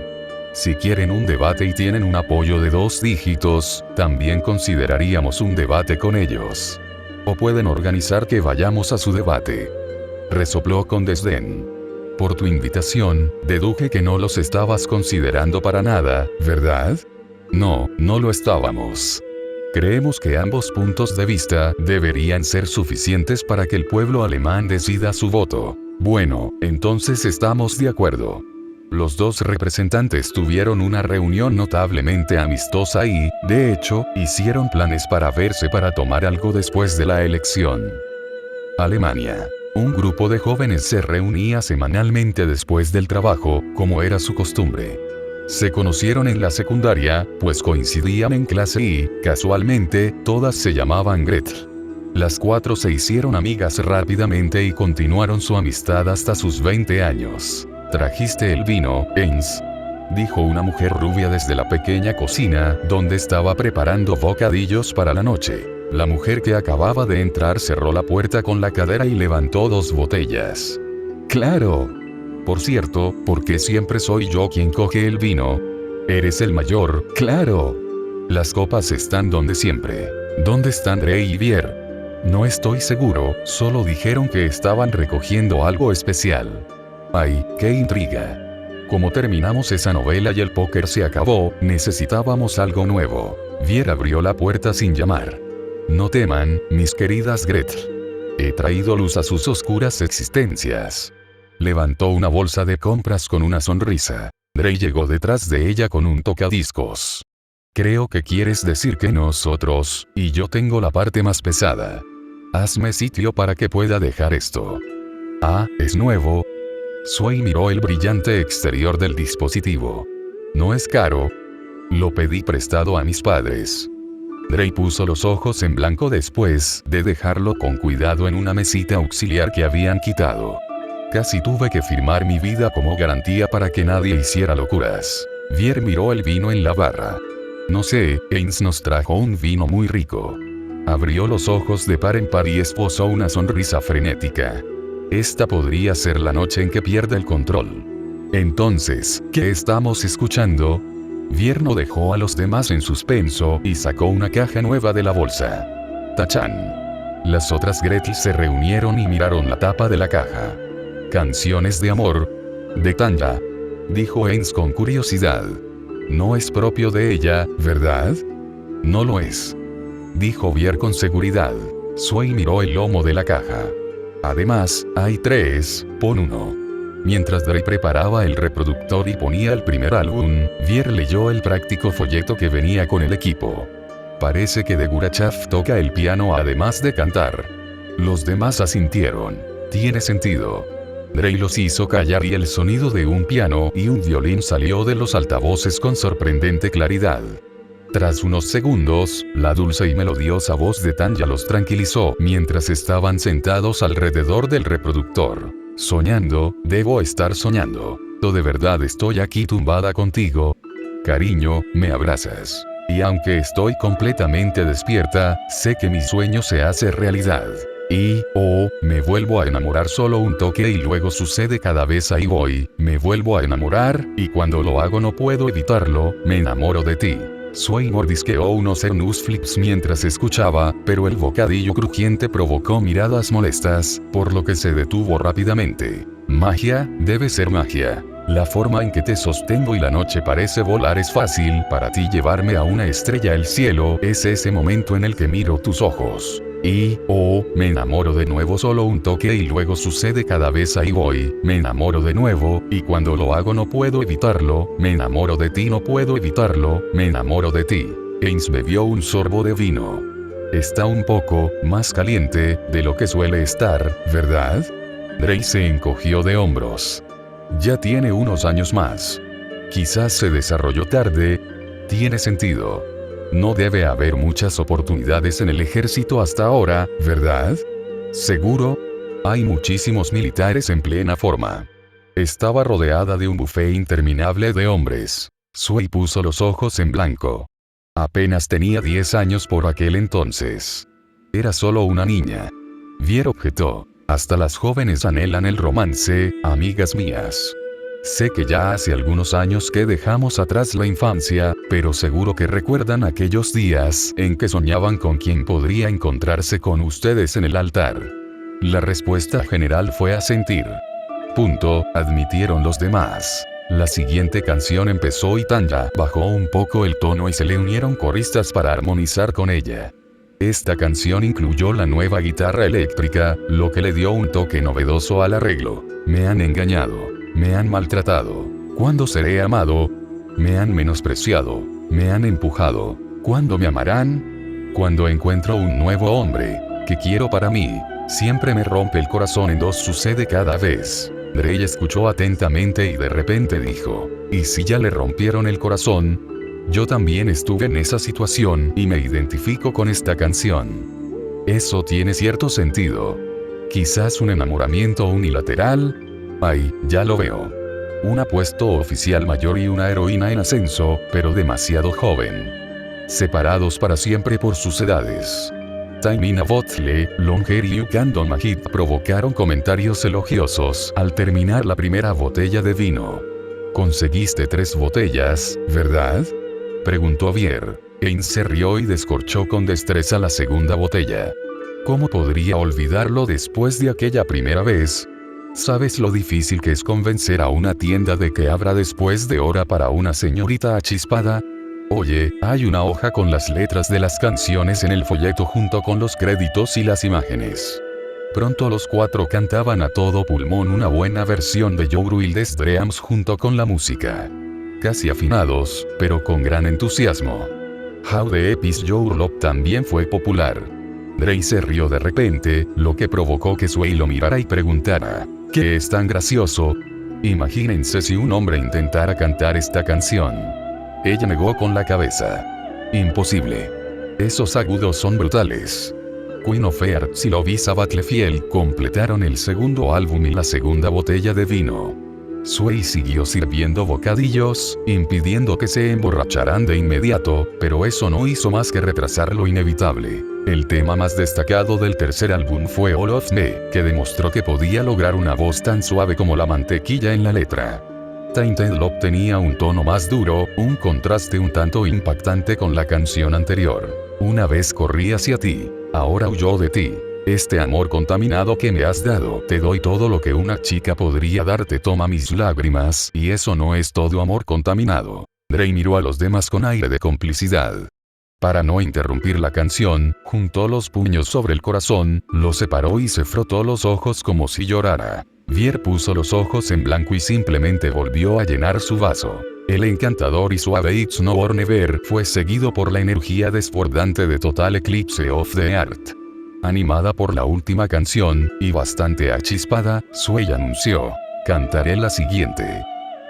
Si quieren un debate y tienen un apoyo de 2 dígitos, también consideraríamos un debate con ellos. O pueden organizar que vayamos a su debate. Resopló con desdén. Por tu invitación, deduje que no los estabas considerando para nada, ¿verdad? No, no lo estábamos. Creemos que ambos puntos de vista deberían ser suficientes para que el pueblo alemán decida su voto. Bueno, entonces estamos de acuerdo. Los dos representantes tuvieron una reunión notablemente amistosa y, de hecho, hicieron planes para verse para tomar algo después de la elección. Alemania. Un grupo de jóvenes se reunía semanalmente después del trabajo, como era su costumbre. Se conocieron en la secundaria, pues coincidían en clase y, casualmente, todas se llamaban Gretel. Las cuatro se hicieron amigas rápidamente y continuaron su amistad hasta sus 20 años. «¿Trajiste el vino, Heinz?», dijo una mujer rubia desde la pequeña cocina, donde estaba preparando bocadillos para la noche. La mujer que acababa de entrar cerró la puerta con la cadera y levantó 2 botellas. «Claro. Por cierto, ¿por qué siempre soy yo quien coge el vino? Eres el mayor, claro. Las copas están donde siempre. ¿Dónde están Drey y Vier?» «No estoy seguro, solo dijeron que estaban recogiendo algo especial». «Ay, qué intriga. Como terminamos esa novela y el póker se acabó, necesitábamos algo nuevo». Vier abrió la puerta sin llamar. «No teman, mis queridas Gretel. He traído luz a sus oscuras existencias». Levantó una bolsa de compras con una sonrisa. Drey llegó detrás de ella con un tocadiscos. «Creo que quieres decir que nosotros, y yo tengo la parte más pesada. Hazme sitio para que pueda dejar esto». «Ah, ¿es nuevo?». Swain miró el brillante exterior del dispositivo. «No es caro. Lo pedí prestado a mis padres». Drey puso los ojos en blanco después de dejarlo con cuidado en una mesita auxiliar que habían quitado. «Casi tuve que firmar mi vida como garantía para que nadie hiciera locuras». Vier miró el vino en la barra. «No sé, Heinz nos trajo un vino muy rico». Abrió los ojos de par en par y esbozó una sonrisa frenética. «Esta podría ser la noche en que pierda el control». «Entonces, ¿qué estamos escuchando?». Vier no dejó a los demás en suspenso y sacó una caja nueva de la bolsa. «Tachán». Las otras Gretel se reunieron y miraron la tapa de la caja. «Canciones de amor. De Tanja», dijo Heinz con curiosidad. «No es propio de ella, ¿verdad?». «No lo es», dijo Vier con seguridad. Swain miró el lomo de la caja. «Además, hay 3, pon uno». Mientras Drey preparaba el reproductor y ponía el primer álbum, Vier leyó el práctico folleto que venía con el equipo. «Parece que de Gurachav toca el piano además de cantar». Los demás asintieron. «Tiene sentido». Drey los hizo callar y el sonido de un piano y un violín salió de los altavoces con sorprendente claridad. Tras unos segundos, la dulce y melodiosa voz de Tanja los tranquilizó mientras estaban sentados alrededor del reproductor. «Soñando, debo estar soñando. ¿De verdad estoy aquí tumbada contigo? Cariño, me abrazas. Y aunque estoy completamente despierta, sé que mi sueño se hace realidad. Y, me vuelvo a enamorar solo un toque y luego sucede cada vez ahí voy, me vuelvo a enamorar, y cuando lo hago no puedo evitarlo, me enamoro de ti». Swain mordisqueó unos flips mientras escuchaba, pero el bocadillo crujiente provocó miradas molestas, por lo que se detuvo rápidamente. «Magia, debe ser magia. La forma en que te sostengo y la noche parece volar es fácil para ti llevarme a una estrella el cielo, es ese momento en el que miro tus ojos. Y, me enamoro de nuevo solo un toque y luego sucede cada vez ahí voy, me enamoro de nuevo, y cuando lo hago no puedo evitarlo, me enamoro de ti no puedo evitarlo, me enamoro de ti». Heinz bebió un sorbo de vino. «Está un poco más caliente de lo que suele estar, ¿verdad?». Drey se encogió de hombros. «Ya tiene unos años más. Quizás se desarrolló tarde. Tiene sentido. No debe haber muchas oportunidades en el ejército hasta ahora, ¿verdad?». «¿Seguro? Hay muchísimos militares en plena forma». Estaba rodeada de un buffet interminable de hombres. Swain puso los ojos en blanco. Apenas tenía 10 años por aquel entonces. Era solo una niña. Vier objetó. «Hasta las jóvenes anhelan el romance, amigas mías. Sé que ya hace algunos años que dejamos atrás la infancia, pero seguro que recuerdan aquellos días en que soñaban con quien podría encontrarse con ustedes en el altar». La respuesta general fue asentir. «Punto», admitieron los demás. La siguiente canción empezó y Tanya bajó un poco el tono y se le unieron coristas para armonizar con ella. Esta canción incluyó la nueva guitarra eléctrica, lo que le dio un toque novedoso al arreglo. Me han engañado. Me han maltratado. ¿Cuándo seré amado? Me han menospreciado. Me han empujado. ¿Cuándo me amarán? Cuando encuentro un nuevo hombre que quiero para mí, siempre me rompe el corazón en dos, sucede cada vez. Drake escuchó atentamente y de repente dijo, ¿y si ya le rompieron el corazón? Yo también estuve en esa situación y me identifico con esta canción. Eso tiene cierto sentido. Quizás un enamoramiento unilateral. Ay, ya lo veo. Un apuesto oficial mayor y una heroína en ascenso, pero demasiado joven. Separados para siempre por sus edades. Taimina Botle, Longer y Ugandon Mahid provocaron comentarios elogiosos al terminar la primera botella de vino. Conseguiste 3 botellas, ¿verdad? Preguntó Vier. Ein se rió y descorchó con destreza la segunda botella. ¿Cómo podría olvidarlo después de aquella primera vez? ¿Sabes lo difícil que es convencer a una tienda de que abra después de hora para una señorita achispada? Oye, hay una hoja con las letras de las canciones en el folleto junto con los créditos y las imágenes. Pronto los 4 cantaban a todo pulmón una buena versión de Your Wildest Dreams junto con la música. Casi afinados, pero con gran entusiasmo. How the Epis Your Love también fue popular. Drake se rió de repente, lo que provocó que Sway lo mirara y preguntara, ¿qué es tan gracioso? Imagínense si un hombre intentara cantar esta canción. Ella negó con la cabeza. Imposible. Esos agudos son brutales. Queen of Hearts y Lovisa Battlefield completaron el segundo álbum y la segunda botella de vino. Sway siguió sirviendo bocadillos, impidiendo que se emborracharan de inmediato, pero eso no hizo más que retrasar lo inevitable. El tema más destacado del tercer álbum fue All of Me, que demostró que podía lograr una voz tan suave como la mantequilla en la letra. Tainted Love tenía un tono más duro, un contraste un tanto impactante con la canción anterior. Una vez corrí hacia ti, ahora huyó de ti. Este amor contaminado que me has dado, te doy todo lo que una chica podría darte, toma mis lágrimas, y eso no es todo amor contaminado. Drake miró a los demás con aire de complicidad. Para no interrumpir la canción, juntó los puños sobre el corazón, lo separó y se frotó los ojos como si llorara. Vier puso los ojos en blanco y simplemente volvió a llenar su vaso. El encantador y suave It's No Or Never fue seguido por la energía desbordante de Total Eclipse of the Heart. Animada por la última canción, y bastante achispada, Sway anunció, cantaré la siguiente.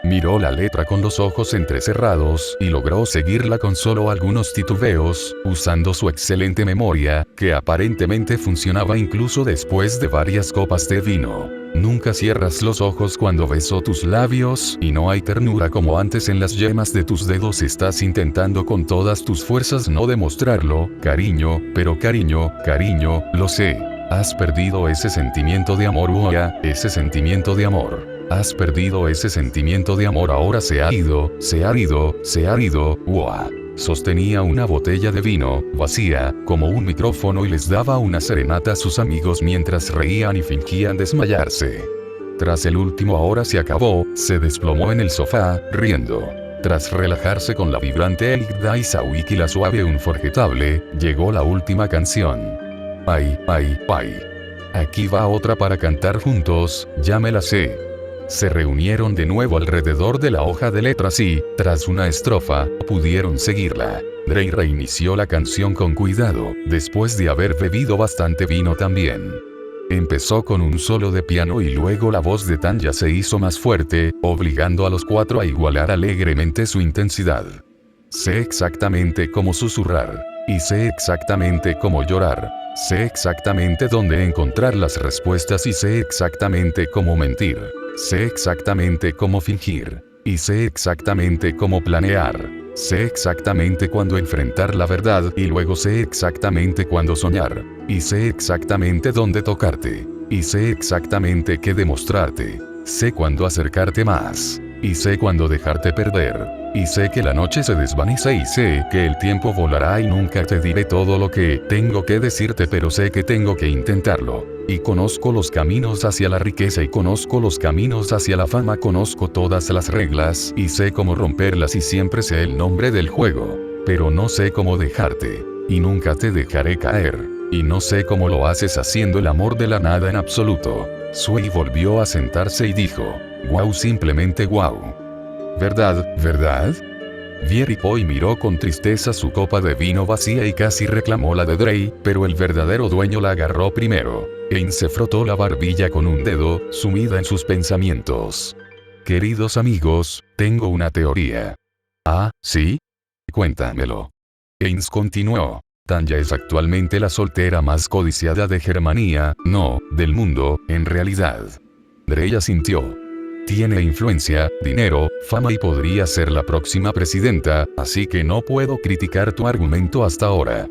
Miró la letra con los ojos entrecerrados y logró seguirla con solo algunos titubeos, usando su excelente memoria, que aparentemente funcionaba incluso después de varias copas de vino. Nunca cierras los ojos cuando beso tus labios, y no hay ternura como antes en las yemas de tus dedos. Estás intentando con todas tus fuerzas no demostrarlo, cariño, pero cariño, lo sé. Has perdido ese sentimiento de amor, ese sentimiento de amor. Has perdido ese sentimiento de amor, ahora se ha ido, ¡Uah! Sostenía una botella de vino, vacía, como un micrófono y les daba una serenata a sus amigos mientras reían y fingían desmayarse. Tras el último ahora se acabó, se desplomó en el sofá, riendo. Tras relajarse con la vibrante Elk Daisawik y la suave Unforgettable, llegó la última canción. Ay. Aquí va otra para cantar juntos, ya me la sé. Se reunieron de nuevo alrededor de la hoja de letras y, tras una estrofa, pudieron seguirla. Drake reinició la canción con cuidado, después de haber bebido bastante vino también. Empezó con un solo de piano y luego la voz de Tanya se hizo más fuerte, obligando a los 4 a igualar alegremente su intensidad. Sé exactamente cómo susurrar. Y sé exactamente cómo llorar. Sé exactamente dónde encontrar las respuestas y sé exactamente cómo mentir. Sé exactamente cómo fingir. Y sé exactamente cómo planear. Sé exactamente cuándo enfrentar la verdad y luego sé exactamente cuándo soñar. Y sé exactamente dónde tocarte. Y sé exactamente qué demostrarte. Sé cuándo acercarte más. Y sé cuándo dejarte perder. Y sé que la noche se desvanece y sé que el tiempo volará y nunca te diré todo lo que tengo que decirte, pero sé que tengo que intentarlo. Y conozco los caminos hacia la riqueza y conozco los caminos hacia la fama, conozco todas las reglas y sé cómo romperlas y siempre sé el nombre del juego. Pero no sé cómo dejarte. Y nunca te dejaré caer. Y no sé cómo lo haces haciendo el amor de la nada en absoluto. Sui volvió a sentarse y dijo, wow, simplemente wow. ¿Verdad, verdad? Vieripoi miró con tristeza su copa de vino vacía y casi reclamó la de Drey, pero el verdadero dueño la agarró primero. Ein se frotó la barbilla con un dedo, sumida en sus pensamientos. Queridos amigos, tengo una teoría. ¿Ah, sí? Cuéntamelo. Eins continuó. Tanya es actualmente la soltera más codiciada de Germania, no, del mundo, en realidad. Drey asintió. Tiene influencia, dinero, fama y podría ser la próxima presidenta, así que no puedo criticar tu argumento hasta ahora.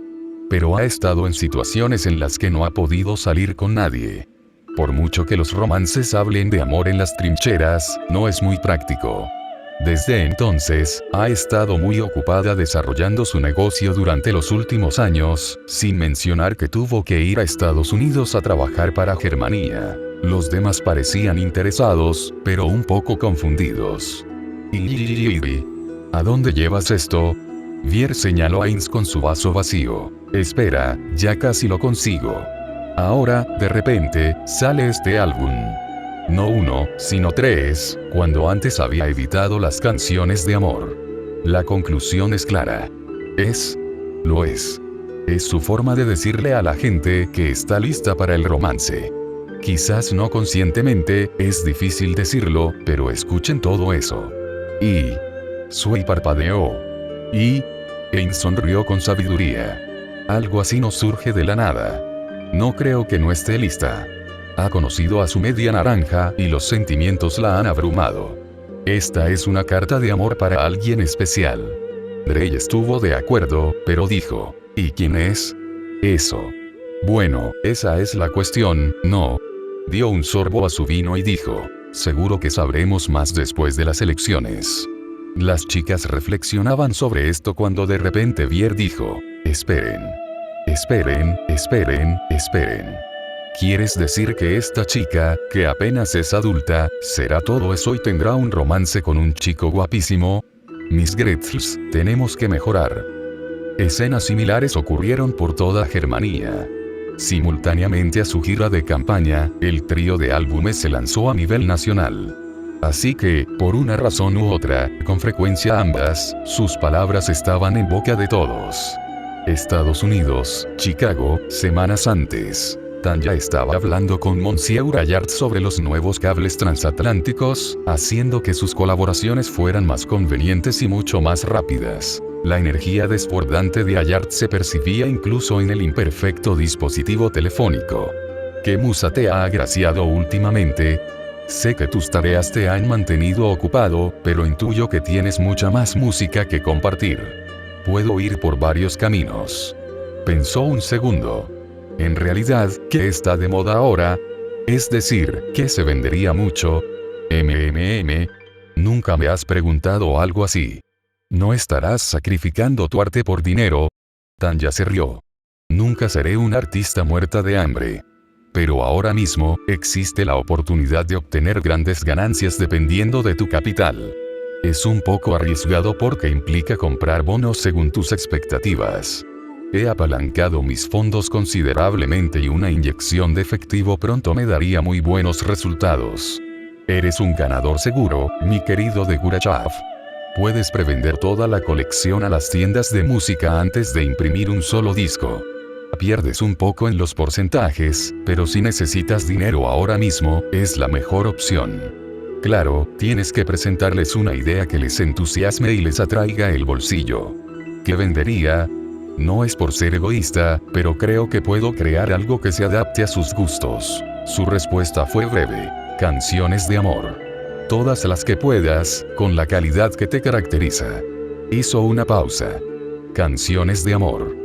Pero ha estado en situaciones en las que no ha podido salir con nadie. Por mucho que los romances hablen de amor en las trincheras, no es muy práctico. Desde entonces, ha estado muy ocupada desarrollando su negocio durante los últimos años, sin mencionar que tuvo que ir a Estados Unidos a trabajar para Germania. Los demás parecían interesados, pero un poco confundidos. ¿A dónde llevas esto? Vier señaló a Eins con su vaso vacío. Espera, ya casi lo consigo. Ahora, de repente, sale este álbum. No uno, sino 3, cuando antes había evitado las canciones de amor. La conclusión es clara. Lo es. Es su forma de decirle a la gente que está lista para el romance. Quizás no conscientemente, es difícil decirlo, pero escuchen todo eso. Y Sui parpadeó. Y Ein sonrió con sabiduría. Algo así no surge de la nada. No creo que no esté lista. Ha conocido a su media naranja y los sentimientos la han abrumado. Esta es una carta de amor para alguien especial. Drey estuvo de acuerdo, pero dijo, ¿y quién es? Eso. Bueno, esa es la cuestión, ¿no? Dio un sorbo a su vino y dijo, seguro que sabremos más después de las elecciones. Las chicas reflexionaban sobre esto cuando de repente Vier dijo, esperen. Esperen, esperen, esperen. ¿Quieres decir que esta chica, que apenas es adulta, será todo eso y tendrá un romance con un chico guapísimo? Miss Gretzels, tenemos que mejorar. Escenas similares ocurrieron por toda Germania. Simultáneamente a su gira de campaña, el trío de álbumes se lanzó a nivel nacional. Así que, por una razón u otra, con frecuencia ambas, sus palabras estaban en boca de todos. Estados Unidos, Chicago, semanas antes. Tanya estaba hablando con Monsieur Allard sobre los nuevos cables transatlánticos, haciendo que sus colaboraciones fueran más convenientes y mucho más rápidas. La energía desbordante de Allard se percibía incluso en el imperfecto dispositivo telefónico. ¿Qué musa te ha agraciado últimamente? Sé que tus tareas te han mantenido ocupado, pero intuyo que tienes mucha más música que compartir. Puedo ir por varios caminos. Pensó un segundo. En realidad, ¿qué está de moda ahora? Es decir, ¿qué se vendería mucho? Nunca me has preguntado algo así. ¿No estarás sacrificando tu arte por dinero? Tanya se rió. Nunca seré una artista muerta de hambre. Pero ahora mismo, existe la oportunidad de obtener grandes ganancias dependiendo de tu capital. Es un poco arriesgado porque implica comprar bonos según tus expectativas. He apalancado mis fondos considerablemente y una inyección de efectivo pronto me daría muy buenos resultados. Eres un ganador seguro, mi querido de Gurachav. Puedes prevender toda la colección a las tiendas de música antes de imprimir un solo disco. Pierdes un poco en los porcentajes, pero si necesitas dinero ahora mismo, es la mejor opción. Claro, tienes que presentarles una idea que les entusiasme y les atraiga el bolsillo. ¿Qué vendería? No es por ser egoísta, pero creo que puedo crear algo que se adapte a sus gustos. Su respuesta fue breve. Canciones de amor. Todas las que puedas, con la calidad que te caracteriza. Hizo una pausa. Canciones de amor.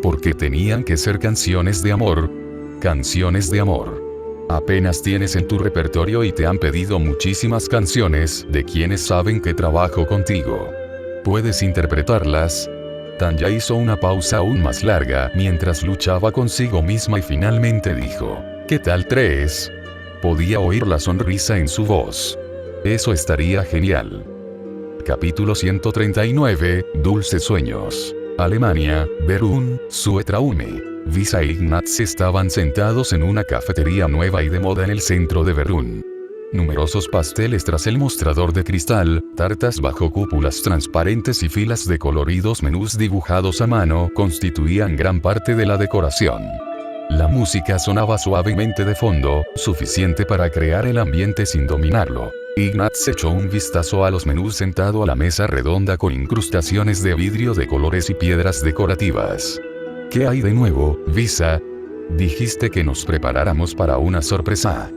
¿Por qué tenían que ser canciones de amor? Canciones de amor. Apenas tienes en tu repertorio y te han pedido muchísimas canciones de quienes saben que trabajo contigo. ¿Puedes interpretarlas? Tanya hizo una pausa aún más larga mientras luchaba consigo misma y finalmente dijo, ¿qué tal 3? Podía oír la sonrisa en su voz. Eso estaría genial. Capítulo 139, Dulces Sueños. Alemania, Berún, Suetraume. Visa e Ignaz estaban sentados en una cafetería nueva y de moda en el centro de Berún. Numerosos pasteles tras el mostrador de cristal, tartas bajo cúpulas transparentes y filas de coloridos menús dibujados a mano constituían gran parte de la decoración. La música sonaba suavemente de fondo, suficiente para crear el ambiente sin dominarlo. Ignaz echó un vistazo a los menús sentado a la mesa redonda con incrustaciones de vidrio de colores y piedras decorativas. ¿Qué hay de nuevo, Visa? Dijiste que nos preparáramos para una sorpresa.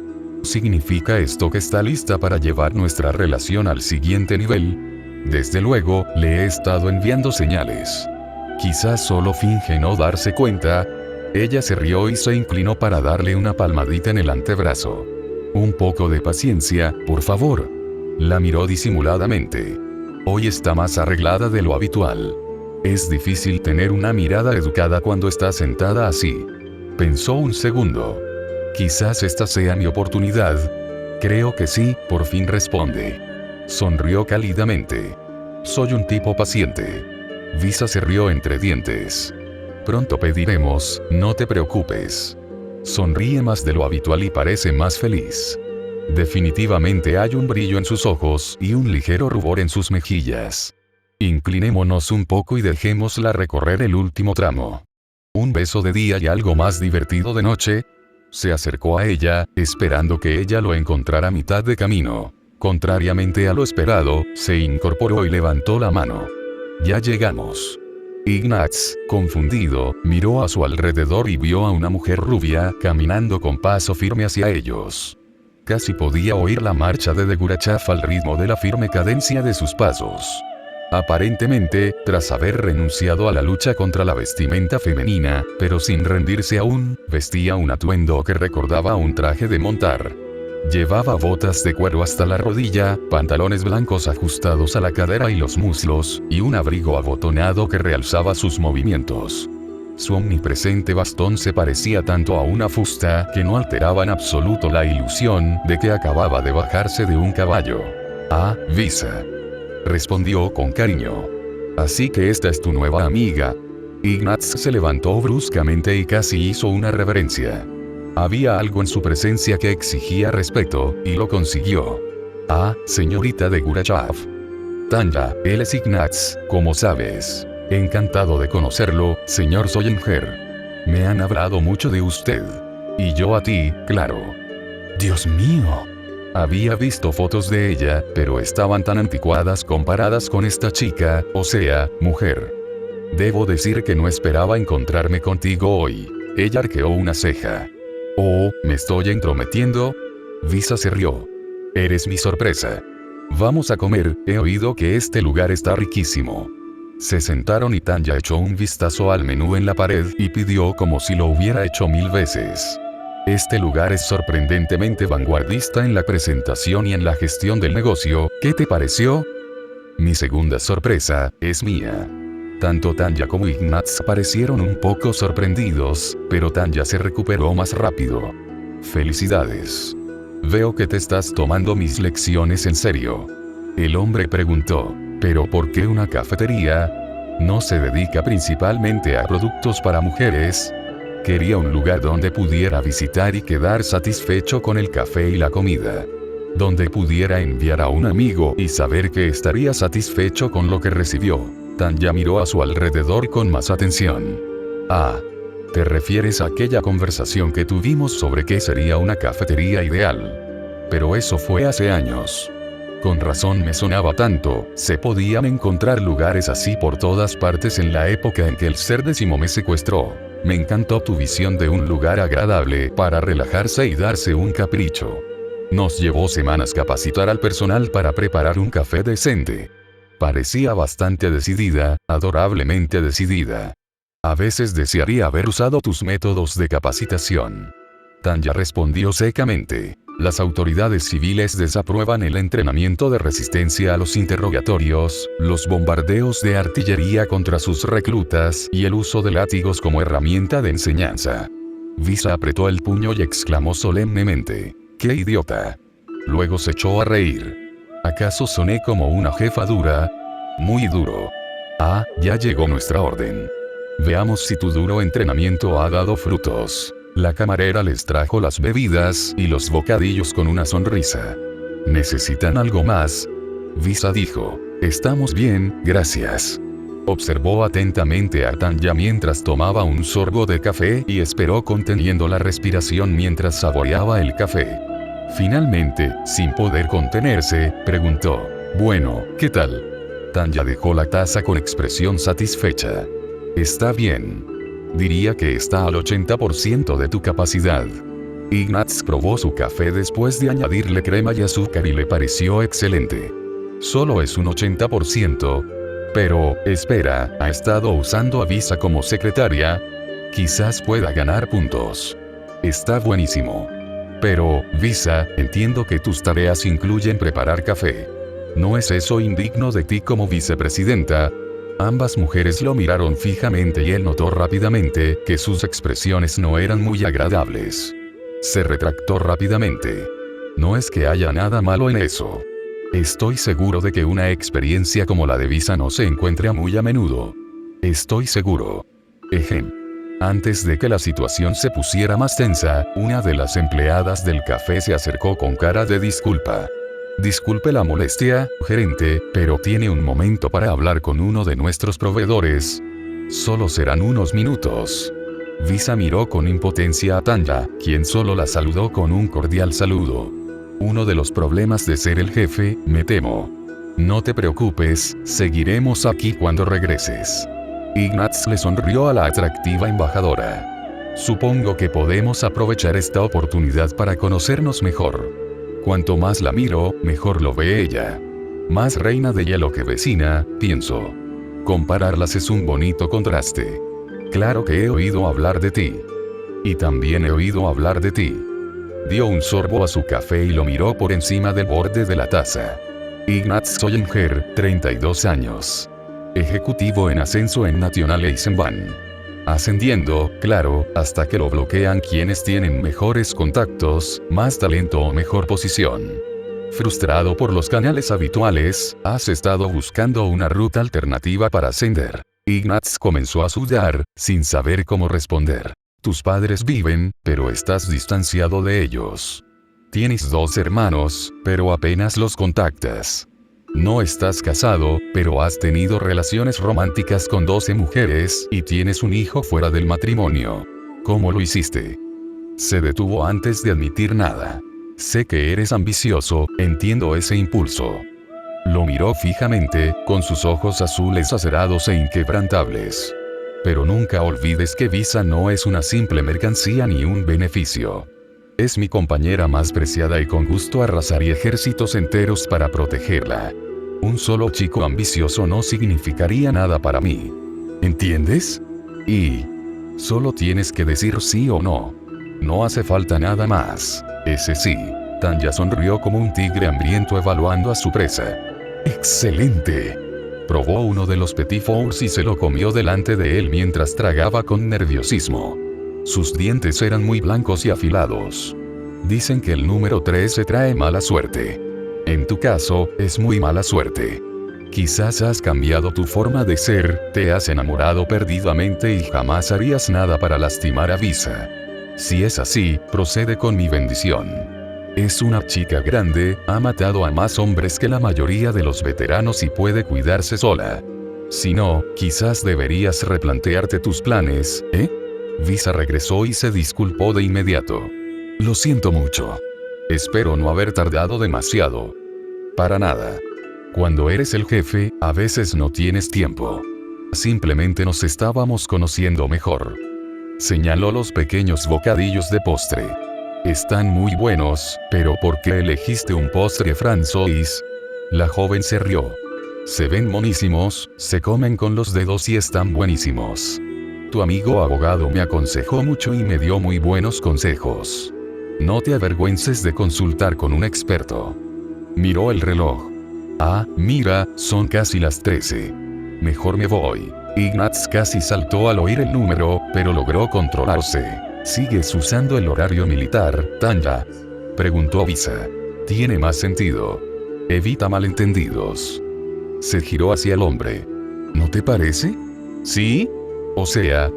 ¿Significa esto que está lista para llevar nuestra relación al siguiente nivel? Desde luego, le he estado enviando señales. Quizás solo finge no darse cuenta. Ella se rió y se inclinó para darle una palmadita en el antebrazo. Un poco de paciencia, por favor. La miró disimuladamente. Hoy está más arreglada de lo habitual. Es difícil tener una mirada educada cuando está sentada así. Pensó un segundo. Quizás esta sea mi oportunidad. Creo que sí, por fin responde. Sonrió cálidamente. Soy un tipo paciente. Visa se rió entre dientes. Pronto pediremos, no te preocupes. Sonríe más de lo habitual y parece más feliz. Definitivamente hay un brillo en sus ojos y un ligero rubor en sus mejillas. Inclinémonos un poco y dejémosla recorrer el último tramo. Un beso de día y algo más divertido de noche. Se acercó a ella, esperando que ella lo encontrara a mitad de camino. Contrariamente a lo esperado, se incorporó y levantó la mano. Ya llegamos. Ignaz, confundido, miró a su alrededor y vio a una mujer rubia caminando con paso firme hacia ellos. Casi podía oír la marcha de Degurachav al ritmo de la firme cadencia de sus pasos. Aparentemente, tras haber renunciado a la lucha contra la vestimenta femenina, pero sin rendirse aún, vestía un atuendo que recordaba un traje de montar. Llevaba botas de cuero hasta la rodilla, pantalones blancos ajustados a la cadera y los muslos, y un abrigo abotonado que realzaba sus movimientos. Su omnipresente bastón se parecía tanto a una fusta que no alteraba en absoluto la ilusión de que acababa de bajarse de un caballo. Ah, Visa. Respondió con cariño. Así que esta es tu nueva amiga. Ignaz se levantó bruscamente y casi hizo una reverencia. Había algo en su presencia que exigía respeto, y lo consiguió. Ah, señorita de Gurachav. Tanya, él es Ignaz, como sabes. Encantado de conocerlo, señor Soyenger. Me han hablado mucho de usted. Y yo a ti, claro. Dios mío. Había visto fotos de ella, pero estaban tan anticuadas comparadas con esta chica, o sea, mujer. Debo decir que no esperaba encontrarme contigo hoy. Ella arqueó una ceja. Oh, ¿me estoy entrometiendo? Visa se rió. Eres mi sorpresa. Vamos a comer, he oído que este lugar está riquísimo. Se sentaron y Tanya echó un vistazo al menú en la pared y pidió como si lo hubiera hecho 1000 veces. Este lugar es sorprendentemente vanguardista en la presentación y en la gestión del negocio, ¿qué te pareció? Mi segunda sorpresa, es mía. Tanto Tanya como Ignaz parecieron un poco sorprendidos, pero Tanya se recuperó más rápido. Felicidades. Veo que te estás tomando mis lecciones en serio. El hombre preguntó, ¿pero por qué una cafetería? ¿No se dedica principalmente a productos para mujeres? Quería un lugar donde pudiera visitar y quedar satisfecho con el café y la comida. Donde pudiera enviar a un amigo y saber que estaría satisfecho con lo que recibió. Tanya miró a su alrededor con más atención. Ah, ¿te refieres a aquella conversación que tuvimos sobre qué sería una cafetería ideal? Pero eso fue hace años. Con razón me sonaba tanto, se podían encontrar lugares así por todas partes en la época en que el ser décimo me secuestró. Me encantó tu visión de un lugar agradable para relajarse y darse un capricho. Nos llevó semanas capacitar al personal para preparar un café decente. Parecía bastante decidida, adorablemente decidida. A veces desearía haber usado tus métodos de capacitación. Tanya respondió secamente. Las autoridades civiles desaprueban el entrenamiento de resistencia a los interrogatorios, los bombardeos de artillería contra sus reclutas y el uso de látigos como herramienta de enseñanza. Visa apretó el puño y exclamó solemnemente: ¡qué idiota! Luego se echó a reír. ¿Acaso soné como una jefa dura? Muy duro. Ah, ya llegó nuestra orden. Veamos si tu duro entrenamiento ha dado frutos. La camarera les trajo las bebidas y los bocadillos con una sonrisa. ¿Necesitan algo más? Visa dijo: estamos bien, gracias. Observó atentamente a Tanya mientras tomaba un sorbo de café y esperó conteniendo la respiración mientras saboreaba el café. Finalmente, sin poder contenerse, preguntó: bueno, ¿qué tal? Tanya dejó la taza con expresión satisfecha. Está bien. Diría que está al 80% de tu capacidad. Ignatz probó su café después de añadirle crema y azúcar y le pareció excelente. Solo es un 80%. Pero, espera, ¿ha estado usando a Visa como secretaria? Quizás pueda ganar puntos. Está buenísimo. Pero, Visa, entiendo que tus tareas incluyen preparar café. ¿No es eso indigno de ti como vicepresidenta? Ambas mujeres lo miraron fijamente y él notó rápidamente que sus expresiones no eran muy agradables. Se retractó rápidamente. No es que haya nada malo en eso. Estoy seguro de que una experiencia como la de Visa no se encuentra muy a menudo. Estoy seguro. Ejem. Antes de que la situación se pusiera más tensa, una de las empleadas del café se acercó con cara de disculpa. Disculpe la molestia, gerente, pero tiene un momento para hablar con uno de nuestros proveedores. Solo serán unos minutos. Visa miró con impotencia a Tanya, quien solo la saludó con un cordial saludo. Uno de los problemas de ser el jefe, me temo. No te preocupes, seguiremos aquí cuando regreses. Ignatz le sonrió a la atractiva embajadora. Supongo que podemos aprovechar esta oportunidad para conocernos mejor. Cuanto más la miro, mejor lo ve ella. Más reina de hielo que vecina, pienso. Compararlas es un bonito contraste. Claro que he oído hablar de ti. Y también he oído hablar de ti. Dio un sorbo a su café y lo miró por encima del borde de la taza. Ignatz Sollinger, 32 años. Ejecutivo en ascenso en National Eisenbahn. Ascendiendo, claro, hasta que lo bloquean quienes tienen mejores contactos, más talento o mejor posición. Frustrado por los canales habituales, has estado buscando una ruta alternativa para ascender. Ignatz comenzó a sudar, sin saber cómo responder. Tus padres viven, pero estás distanciado de ellos. Tienes 2 hermanos, pero apenas los contactas. No estás casado, pero has tenido relaciones románticas con 12 mujeres y tienes un hijo fuera del matrimonio. ¿Cómo lo hiciste? Se detuvo antes de admitir nada. Sé que eres ambicioso, entiendo ese impulso. Lo miró fijamente, con sus ojos azules acerados e inquebrantables. Pero nunca olvides que Visa no es una simple mercancía ni un beneficio. Es mi compañera más preciada y con gusto arrasaría ejércitos enteros para protegerla. Un solo chico ambicioso no significaría nada para mí. ¿Entiendes? Y solo tienes que decir sí o no. No hace falta nada más. Ese sí. Tanya sonrió como un tigre hambriento evaluando a su presa. ¡Excelente! Probó uno de los petit fours y se lo comió delante de él mientras tragaba con nerviosismo. Sus dientes eran muy blancos y afilados. Dicen que el número 13 trae mala suerte. En tu caso, es muy mala suerte. Quizás has cambiado tu forma de ser, te has enamorado perdidamente y jamás harías nada para lastimar a Visa. Si es así, procede con mi bendición. Es una chica grande, ha matado a más hombres que la mayoría de los veteranos y puede cuidarse sola. Si no, quizás deberías replantearte tus planes, ¿eh? Visa regresó y se disculpó de inmediato. Lo siento mucho. Espero no haber tardado demasiado. Para nada. Cuando eres el jefe, a veces no tienes tiempo. Simplemente nos estábamos conociendo mejor. Señaló los pequeños bocadillos de postre. Están muy buenos, pero ¿por qué elegiste un postre francés? La joven se rió. Se ven monísimos, se comen con los dedos y están buenísimos. Tu amigo abogado me aconsejó mucho y me dio muy buenos consejos. No te avergüences de consultar con un experto. Miró el reloj. Ah, mira, son casi las 13. Mejor me voy. Ignatz casi saltó al oír el número, pero logró controlarse. ¿Sigues usando el horario militar, Tanya?, preguntó Visa. Tiene más sentido. Evita malentendidos. Se giró hacia el hombre. ¿No te parece? ¿Sí? O sea,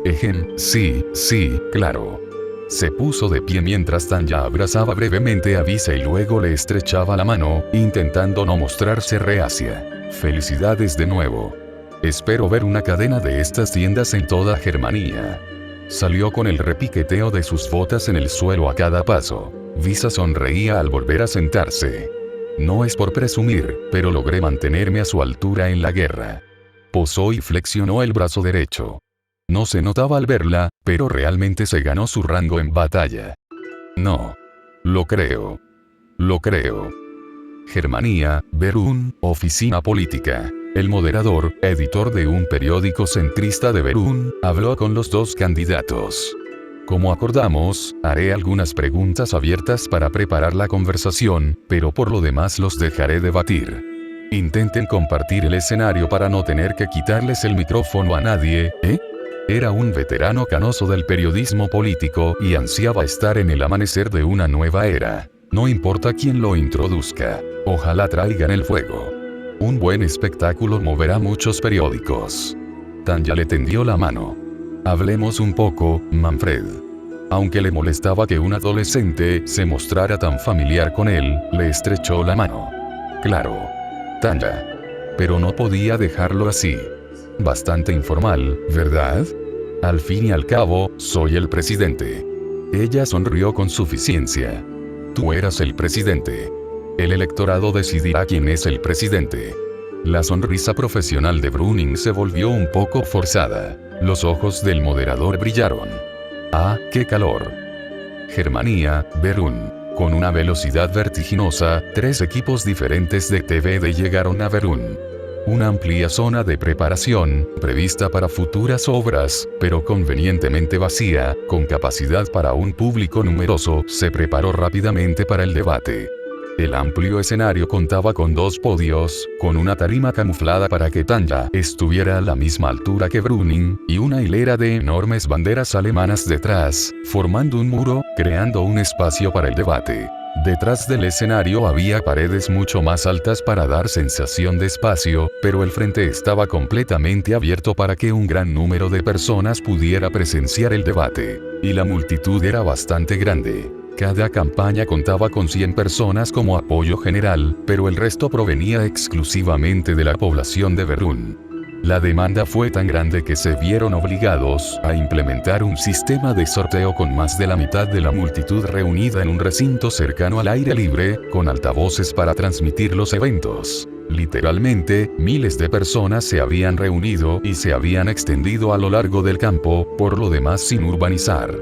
sí, claro. Se puso de pie mientras Tanya abrazaba brevemente a Visa y luego le estrechaba la mano, intentando no mostrarse reacia. Felicidades de nuevo. Espero ver una cadena de estas tiendas en toda Germania. Salió con el repiqueteo de sus botas en el suelo a cada paso. Visa sonreía al volver a sentarse. No es por presumir, pero logré mantenerme a su altura en la guerra. Posó y flexionó el brazo derecho. No se notaba al verla, pero realmente se ganó su rango en batalla. No. Lo creo. Lo creo. Germania, Berún, oficina política. El moderador, editor de un periódico centrista de Berún, habló con los dos candidatos. Como acordamos, haré algunas preguntas abiertas para preparar la conversación, pero por lo demás los dejaré debatir. Intenten compartir el escenario para no tener que quitarles el micrófono a nadie, ¿eh? Era un veterano canoso del periodismo político y ansiaba estar en el amanecer de una nueva era. No importa quién lo introduzca. Ojalá traigan el fuego. Un buen espectáculo moverá muchos periódicos. Tanya le tendió la mano. Hablemos un poco, Manfred. Aunque le molestaba que un adolescente se mostrara tan familiar con él, le estrechó la mano. Claro. Tanya. Pero no podía dejarlo así. Bastante informal, ¿verdad? Al fin y al cabo, soy el presidente. Ella sonrió con suficiencia. Tú eras el presidente. El electorado decidirá quién es el presidente. La sonrisa profesional de Brüning se volvió un poco forzada. Los ojos del moderador brillaron. ¡Ah, qué calor! Germania, Berún. Con una velocidad vertiginosa, 3 equipos diferentes de TVD llegaron a Berún. Una amplia zona de preparación, prevista para futuras obras, pero convenientemente vacía, con capacidad para un público numeroso, se preparó rápidamente para el debate. El amplio escenario contaba con 2 podios, con una tarima camuflada para que Tanya estuviera a la misma altura que Brüning, y una hilera de enormes banderas alemanas detrás, formando un muro, creando un espacio para el debate. Detrás del escenario había paredes mucho más altas para dar sensación de espacio, pero el frente estaba completamente abierto para que un gran número de personas pudiera presenciar el debate. Y la multitud era bastante grande. Cada campaña contaba con 100 personas como apoyo general, pero el resto provenía exclusivamente de la población de Berún. La demanda fue tan grande que se vieron obligados a implementar un sistema de sorteo con más de la mitad de la multitud reunida en un recinto cercano al aire libre, con altavoces para transmitir los eventos. Literalmente, miles de personas se habían reunido y se habían extendido a lo largo del campo, por lo demás sin urbanizar.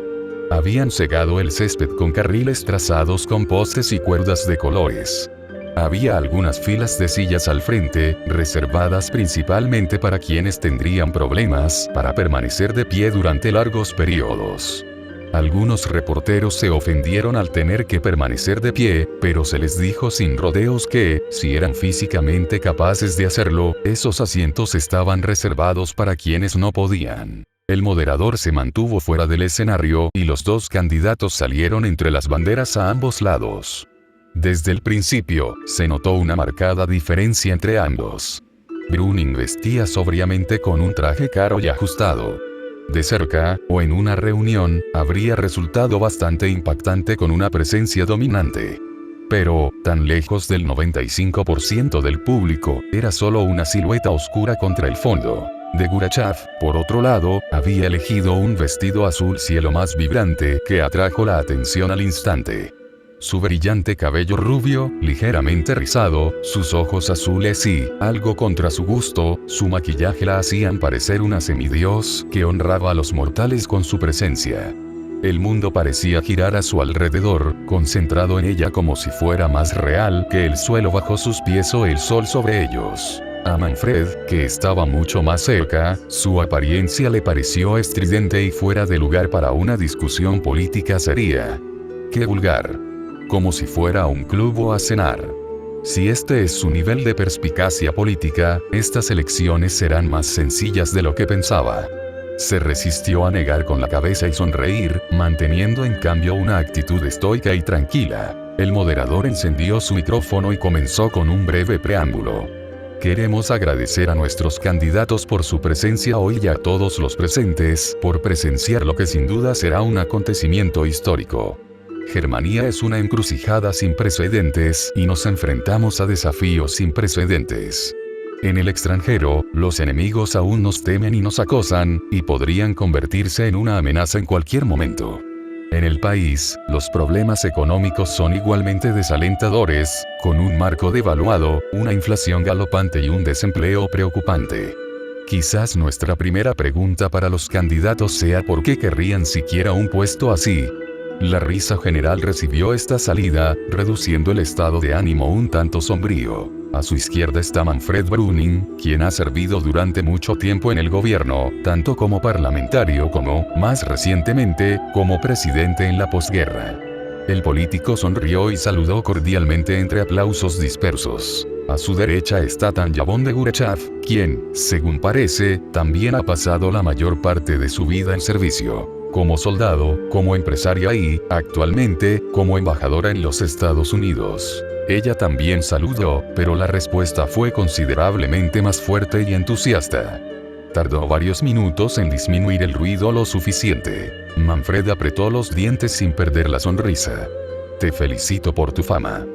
Habían cegado el césped con carriles trazados con postes y cuerdas de colores. Había algunas filas de sillas al frente, reservadas principalmente para quienes tendrían problemas para permanecer de pie durante largos periodos. Algunos reporteros se ofendieron al tener que permanecer de pie, pero se les dijo sin rodeos que, si eran físicamente capaces de hacerlo, esos asientos estaban reservados para quienes no podían. El moderador se mantuvo fuera del escenario y los 2 candidatos salieron entre las banderas a ambos lados. Desde el principio, se notó una marcada diferencia entre ambos. Brüning vestía sobriamente con un traje caro y ajustado. De cerca, o en una reunión, habría resultado bastante impactante con una presencia dominante. Pero, tan lejos del 95% del público, era solo una silueta oscura contra el fondo. De Gurachev, por otro lado, había elegido un vestido azul cielo más vibrante que atrajo la atención al instante. Su brillante cabello rubio, ligeramente rizado, sus ojos azules y, algo contra su gusto, su maquillaje la hacían parecer una semidios que honraba a los mortales con su presencia. El mundo parecía girar a su alrededor, concentrado en ella como si fuera más real que el suelo bajo sus pies o el sol sobre ellos. A Manfred, que estaba mucho más cerca, su apariencia le pareció estridente y fuera de lugar para una discusión política seria. qué vulgar. Como si fuera a un club o a cenar. Si este es su nivel de perspicacia política, estas elecciones serán más sencillas de lo que pensaba. Se resistió a negar con la cabeza y sonreír, manteniendo en cambio una actitud estoica y tranquila. El moderador encendió su micrófono y comenzó con un breve preámbulo. Queremos agradecer a nuestros candidatos por su presencia hoy y a todos los presentes por presenciar lo que sin duda será un acontecimiento histórico. Germania es una encrucijada sin precedentes y nos enfrentamos a desafíos sin precedentes. En el extranjero, los enemigos aún nos temen y nos acosan, y podrían convertirse en una amenaza en cualquier momento. En el país, los problemas económicos son igualmente desalentadores, con un marco devaluado, una inflación galopante y un desempleo preocupante. Quizás nuestra primera pregunta para los candidatos sea ¿por qué querrían siquiera un puesto así? La risa general recibió esta salida, reduciendo el estado de ánimo un tanto sombrío. A su izquierda está Manfred Brüning, quien ha servido durante mucho tiempo en el gobierno, tanto como parlamentario como, más recientemente, como presidente en la posguerra. El político sonrió y saludó cordialmente entre aplausos dispersos. A su derecha está Tanja von der Gurachav, quien, según parece, también ha pasado la mayor parte de su vida en servicio. Como soldado, como empresaria y, actualmente, como embajadora en los Estados Unidos. Ella también saludó, pero la respuesta fue considerablemente más fuerte y entusiasta. Tardó varios minutos en disminuir el ruido lo suficiente. Manfred apretó los dientes sin perder la sonrisa. Te felicito por tu fama.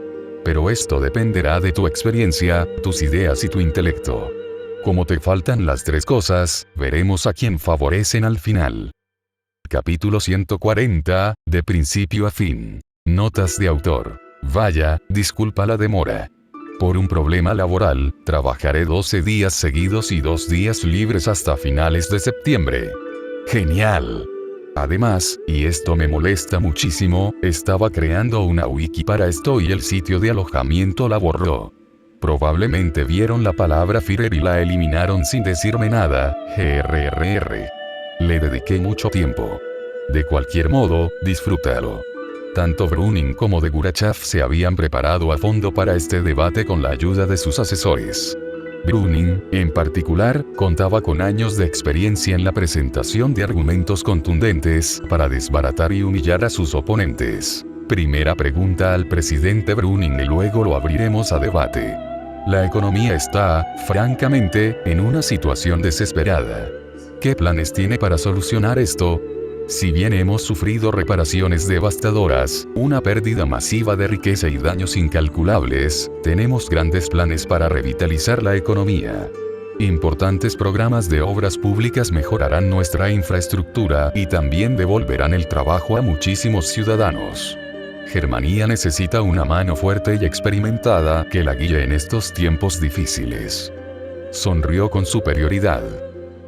Pero esto dependerá de tu experiencia, tus ideas y tu intelecto. Como te faltan las tres cosas, veremos a quién favorecen al final. Capítulo 140, de principio a fin. Notas de autor. Vaya, disculpa la demora. Por un problema laboral, trabajaré 12 días seguidos y 2 días libres hasta finales de septiembre. ¡Genial! Además, y esto me molesta muchísimo, estaba creando una wiki para esto y el sitio de alojamiento la borró. Probablemente vieron la palabra Führer y la eliminaron sin decirme nada, grrr. Le dediqué mucho tiempo. De cualquier modo, disfrútalo. Tanto Brüning como de Gurachav se habían preparado a fondo para este debate con la ayuda de sus asesores. Brüning, en particular, contaba con años de experiencia en la presentación de argumentos contundentes para desbaratar y humillar a sus oponentes. Primera pregunta al presidente Brüning y luego lo abriremos a debate. La economía está, francamente, en una situación desesperada. ¿Qué planes tiene para solucionar esto? Si bien hemos sufrido reparaciones devastadoras, una pérdida masiva de riqueza y daños incalculables, tenemos grandes planes para revitalizar la economía. Importantes programas de obras públicas mejorarán nuestra infraestructura y también devolverán el trabajo a muchísimos ciudadanos. Germania necesita una mano fuerte y experimentada que la guíe en estos tiempos difíciles. Sonrió con superioridad.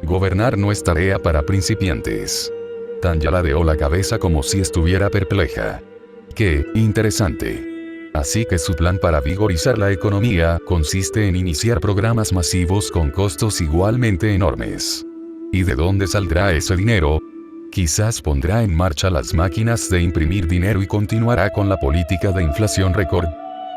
Gobernar no es tarea para principiantes. Tanja ladeó la cabeza como si estuviera perpleja. ¡Qué interesante! Así que su plan para vigorizar la economía consiste en iniciar programas masivos con costos igualmente enormes. ¿Y de dónde saldrá ese dinero? Quizás pondrá en marcha las máquinas de imprimir dinero y continuará con la política de inflación récord.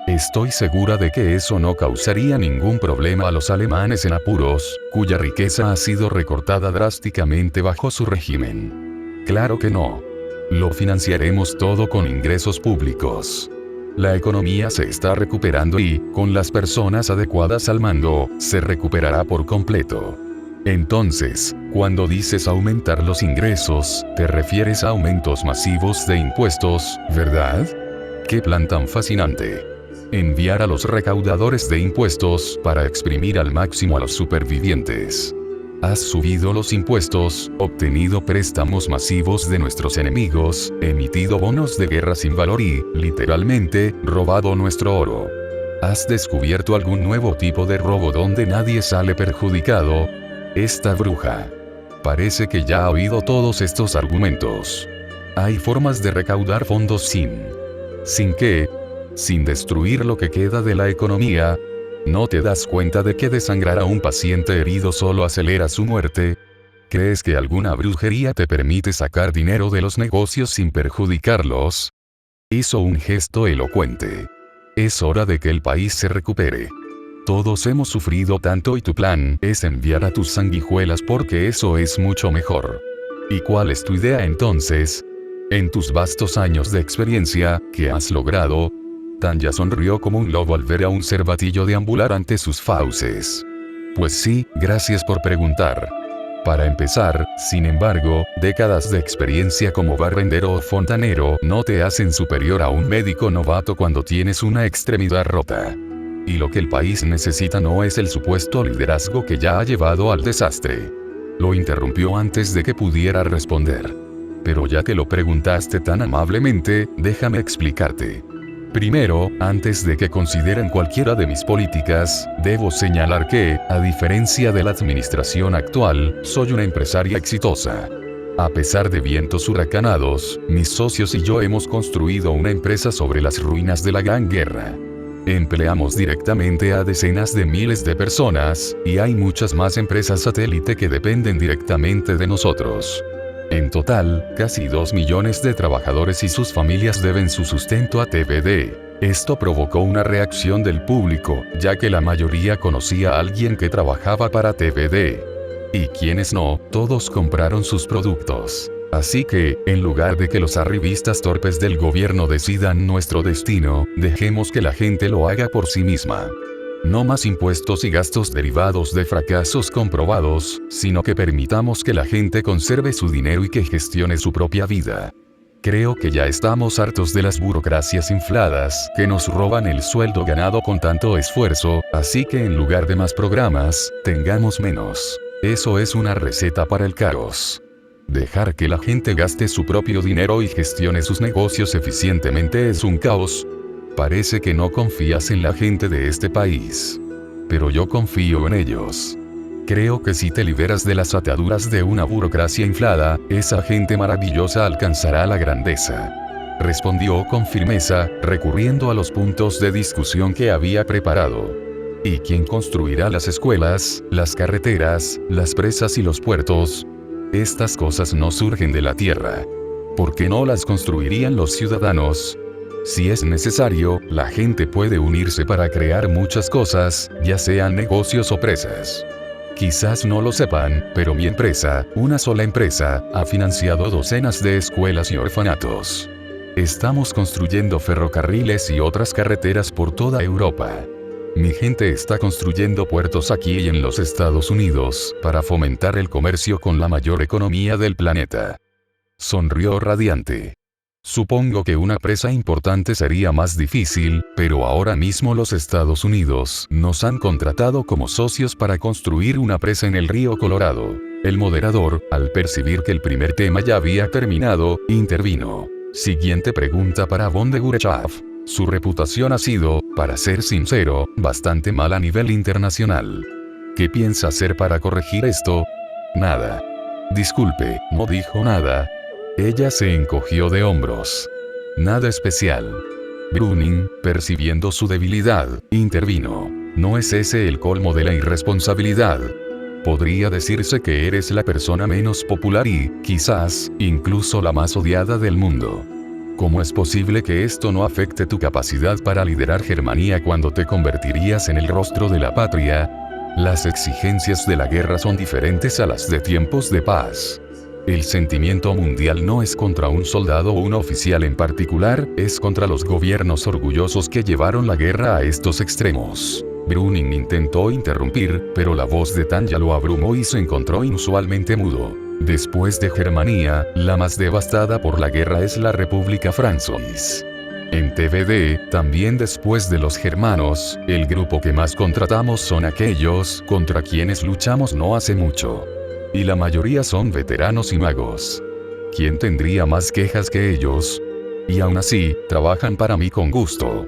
Estoy segura de que eso no causaría ningún problema a los alemanes en apuros, cuya riqueza ha sido recortada drásticamente bajo su régimen. Claro que no. Lo financiaremos todo con ingresos públicos. La economía se está recuperando y, con las personas adecuadas al mando, se recuperará por completo. Entonces, cuando dices aumentar los ingresos, te refieres a aumentos masivos de impuestos, ¿verdad? ¡Qué plan tan fascinante! Enviar a los recaudadores de impuestos para exprimir al máximo a los supervivientes. Has subido los impuestos, obtenido préstamos masivos de nuestros enemigos, emitido bonos de guerra sin valor y, literalmente, robado nuestro oro. ¿Has descubierto algún nuevo tipo de robo donde nadie sale perjudicado? Esta bruja. Parece que ya ha oído todos estos argumentos. Hay formas de recaudar fondos ¿Sin qué? Sin destruir lo que queda de la economía. ¿No te das cuenta de que desangrar a un paciente herido solo acelera su muerte? ¿Crees que alguna brujería te permite sacar dinero de los negocios sin perjudicarlos? Hizo un gesto elocuente. Es hora de que el país se recupere. Todos hemos sufrido tanto y tu plan es enviar a tus sanguijuelas porque eso es mucho mejor. ¿Y cuál es tu idea entonces? En tus vastos años de experiencia, ¿qué has logrado? Tanya sonrió como un lobo al ver a un cervatillo deambular ante sus fauces. Pues sí, gracias por preguntar. Para empezar, sin embargo, décadas de experiencia como barrendero o fontanero no te hacen superior a un médico novato cuando tienes una extremidad rota. Y lo que el país necesita no es el supuesto liderazgo que ya ha llevado al desastre. Lo interrumpió antes de que pudiera responder. Pero ya que lo preguntaste tan amablemente, déjame explicarte. Primero, antes de que consideren cualquiera de mis políticas, debo señalar que, a diferencia de la administración actual, soy una empresaria exitosa. A pesar de vientos huracanados, mis socios y yo hemos construido una empresa sobre las ruinas de la Gran Guerra. Empleamos directamente a decenas de miles de personas, y hay muchas más empresas satélite que dependen directamente de nosotros. En total, casi 2 millones de trabajadores y sus familias deben su sustento a TVD. Esto provocó una reacción del público, ya que la mayoría conocía a alguien que trabajaba para TVD. Y quienes no, todos compraron sus productos. Así que, en lugar de que los arribistas torpes del gobierno decidan nuestro destino, dejemos que la gente lo haga por sí misma. No más impuestos y gastos derivados de fracasos comprobados, sino que permitamos que la gente conserve su dinero y que gestione su propia vida. Creo que ya estamos hartos de las burocracias infladas que nos roban el sueldo ganado con tanto esfuerzo, así que en lugar de más programas, tengamos menos. Eso es una receta para el caos. Dejar que la gente gaste su propio dinero y gestione sus negocios eficientemente es un caos. Parece que no confías en la gente de este país. Pero yo confío en ellos. Creo que si te liberas de las ataduras de una burocracia inflada, esa gente maravillosa alcanzará la grandeza. Respondió con firmeza, recurriendo a los puntos de discusión que había preparado. ¿Y quién construirá las escuelas, las carreteras, las presas y los puertos? Estas cosas no surgen de la tierra. ¿Por qué no las construirían los ciudadanos? Si es necesario, la gente puede unirse para crear muchas cosas, ya sean negocios o presas. Quizás no lo sepan, pero mi empresa, una sola empresa, ha financiado docenas de escuelas y orfanatos. Estamos construyendo ferrocarriles y otras carreteras por toda Europa. Mi gente está construyendo puertos aquí y en los Estados Unidos, para fomentar el comercio con la mayor economía del planeta. Sonrió radiante. Supongo que una presa importante sería más difícil, pero ahora mismo los Estados Unidos nos han contratado como socios para construir una presa en el río Colorado. El moderador, al percibir que el primer tema ya había terminado, intervino. Siguiente pregunta para Von de Gurechav. Su reputación ha sido, para ser sincero, bastante mala a nivel internacional. ¿Qué piensa hacer para corregir esto? Nada. Disculpe, no dijo nada. Ella se encogió de hombros. Nada especial. Brüning, percibiendo su debilidad, intervino. ¿No es ese el colmo de la irresponsabilidad? Podría decirse que eres la persona menos popular y, quizás, incluso la más odiada del mundo. ¿Cómo es posible que esto no afecte tu capacidad para liderar Germania cuando te convertirías en el rostro de la patria? Las exigencias de la guerra son diferentes a las de tiempos de paz. El sentimiento mundial no es contra un soldado o un oficial en particular, es contra los gobiernos orgullosos que llevaron la guerra a estos extremos. Brüning intentó interrumpir, pero la voz de Tanya lo abrumó y se encontró inusualmente mudo. Después de Germania, la más devastada por la guerra es la República Francesa. En TVD, también después de los germanos, el grupo que más contratamos son aquellos contra quienes luchamos no hace mucho. Y la mayoría son veteranos y magos. ¿Quién tendría más quejas que ellos? Y aún así, trabajan para mí con gusto.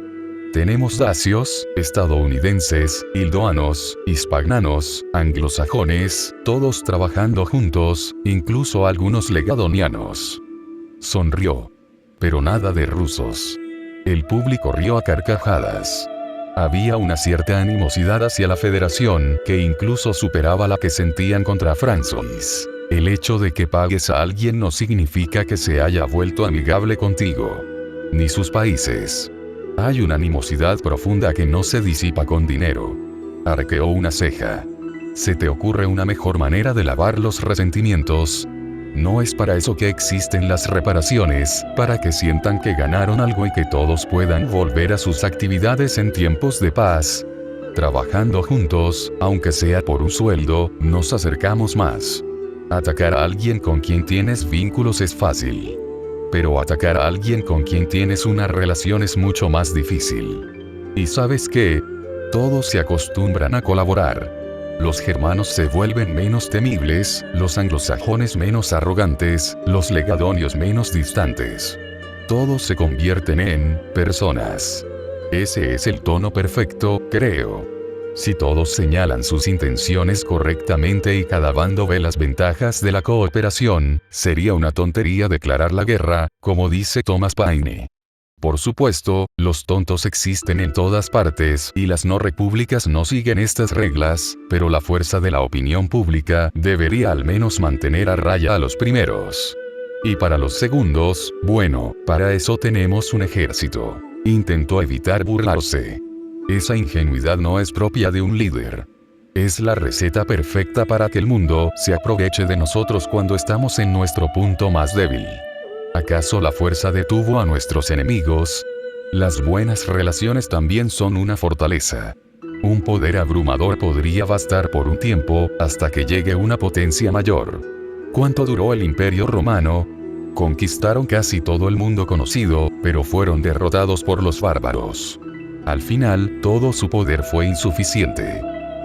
Tenemos dacios, estadounidenses, hildoanos, hispagnanos, anglosajones, todos trabajando juntos, incluso algunos legadonianos. Sonrió. Pero nada de rusos. El público rió a carcajadas. Había una cierta animosidad hacia la federación, que incluso superaba la que sentían contra Francis. El hecho de que pagues a alguien no significa que se haya vuelto amigable contigo. ni sus países. Hay una animosidad profunda que no se disipa con dinero. Arqueó una ceja. ¿Se te ocurre una mejor manera de lavar los resentimientos? No es para eso que existen las reparaciones, para que sientan que ganaron algo y que todos puedan volver a sus actividades en tiempos de paz. Trabajando juntos, aunque sea por un sueldo, nos acercamos más. Atacar a alguien con quien tienes vínculos es fácil. Pero atacar a alguien con quien tienes una relación es mucho más difícil. ¿Y sabes qué? Todos se acostumbran a colaborar. Los germanos se vuelven menos temibles, los anglosajones menos arrogantes, los legardonios menos distantes. Todos se convierten en personas. Ese es el tono perfecto, creo. Si todos señalan sus intenciones correctamente y cada bando ve las ventajas de la cooperación, sería una tontería declarar la guerra, como dice Thomas Paine. Por supuesto, los tontos existen en todas partes y las no repúblicas no siguen estas reglas, pero la fuerza de la opinión pública debería al menos mantener a raya a los primeros. Y para los segundos, bueno, para eso tenemos un ejército. Intentó evitar burlarse. Esa ingenuidad no es propia de un líder. Es la receta perfecta para que el mundo se aproveche de nosotros cuando estamos en nuestro punto más débil. ¿Acaso la fuerza detuvo a nuestros enemigos? Las buenas relaciones también son una fortaleza. Un poder abrumador podría bastar por un tiempo, hasta que llegue una potencia mayor. ¿Cuánto duró el Imperio Romano? Conquistaron casi todo el mundo conocido, pero fueron derrotados por los bárbaros. Al final, todo su poder fue insuficiente.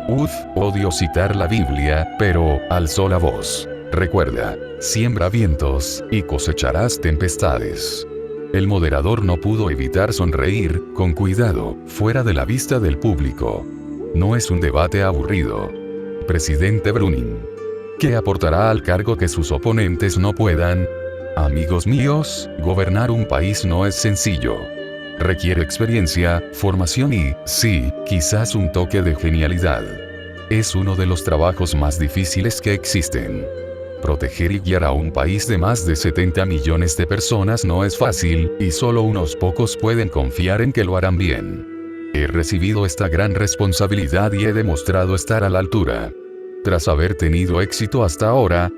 Odio citar la Biblia, pero alzó la voz. Recuerda, siembra vientos, y cosecharás tempestades. El moderador no pudo evitar sonreír, con cuidado, fuera de la vista del público. No es un debate aburrido. Presidente Brüning. ¿Qué aportará al cargo que sus oponentes no puedan? Amigos míos, gobernar un país no es sencillo. Requiere experiencia, formación y, sí, quizás un toque de genialidad. Es uno de los trabajos más difíciles que existen. Proteger y guiar a un país de más de 70 millones de personas no es fácil, y solo unos pocos pueden confiar en que lo harán bien. He recibido esta gran responsabilidad y he demostrado estar a la altura. Tras haber tenido éxito hasta ahora,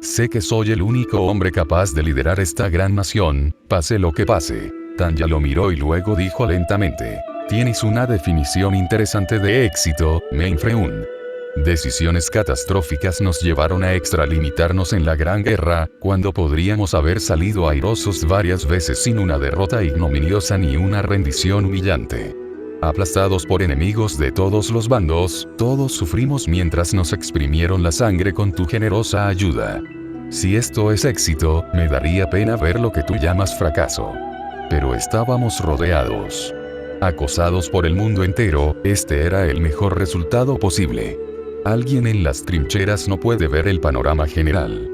sé que soy el único hombre capaz de liderar esta gran nación, pase lo que pase. Tanya lo miró y luego dijo lentamente: tienes una definición interesante de éxito, Mainfreund. Decisiones catastróficas nos llevaron a extralimitarnos en la Gran Guerra, cuando podríamos haber salido airosos varias veces sin una derrota ignominiosa ni una rendición humillante. Aplastados por enemigos de todos los bandos, todos sufrimos mientras nos exprimieron la sangre con tu generosa ayuda. Si esto es éxito, me daría pena ver lo que tú llamas fracaso. Pero estábamos rodeados. Acosados por el mundo entero, este era el mejor resultado posible. Alguien en las trincheras no puede ver el panorama general.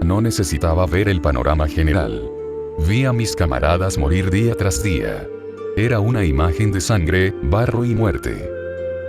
No necesitaba ver el panorama general. Vi a mis camaradas morir día tras día. Era una imagen de sangre, barro y muerte.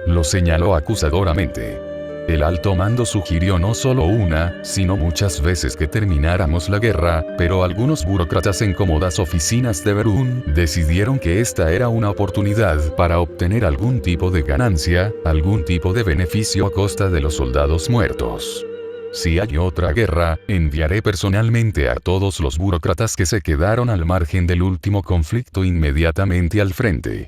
Lo señaló acusadoramente. El alto mando sugirió no solo una, sino muchas veces que termináramos la guerra, pero algunos burócratas en cómodas oficinas de Berún decidieron que esta era una oportunidad para obtener algún tipo de ganancia, algún tipo de beneficio a costa de los soldados muertos. Si hay otra guerra, enviaré personalmente a todos los burócratas que se quedaron al margen del último conflicto inmediatamente al frente.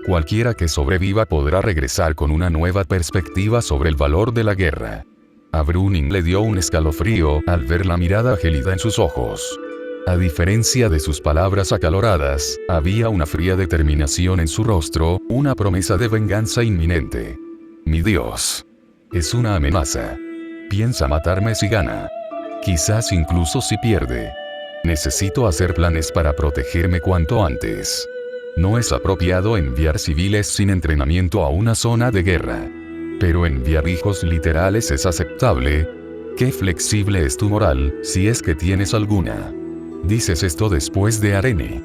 Cualquiera que sobreviva podrá regresar con una nueva perspectiva sobre el valor de la guerra. A Brüning le dio un escalofrío al ver la mirada gélida en sus ojos. A diferencia de sus palabras acaloradas, había una fría determinación en su rostro, una promesa de venganza inminente. Mi Dios. Es una amenaza. Piensa matarme si gana. Quizás incluso si pierde. Necesito hacer planes para protegerme cuanto antes. No es apropiado enviar civiles sin entrenamiento a una zona de guerra. Pero enviar hijos literales es aceptable. Qué flexible es tu moral, si es que tienes alguna. Dices esto después de Arene.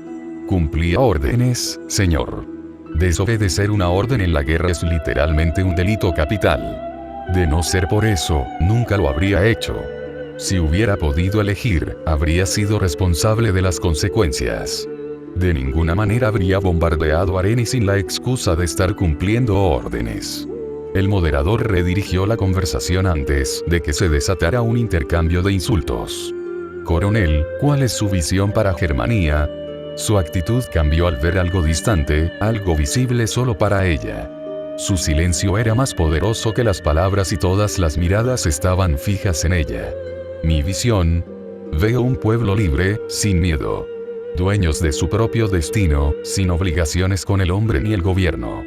Cumplía órdenes, señor. Desobedecer una orden en la guerra es literalmente un delito capital. De no ser por eso, nunca lo habría hecho. Si hubiera podido elegir, habría sido responsable de las consecuencias. De ninguna manera habría bombardeado Areni sin la excusa de estar cumpliendo órdenes. El moderador redirigió la conversación antes de que se desatara un intercambio de insultos. Coronel, ¿cuál es su visión para Germania? Su actitud cambió al ver algo distante, algo visible solo para ella. Su silencio era más poderoso que las palabras y todas las miradas estaban fijas en ella. Mi visión. Veo un pueblo libre, sin miedo. Dueños de su propio destino, sin obligaciones con el hombre ni el gobierno.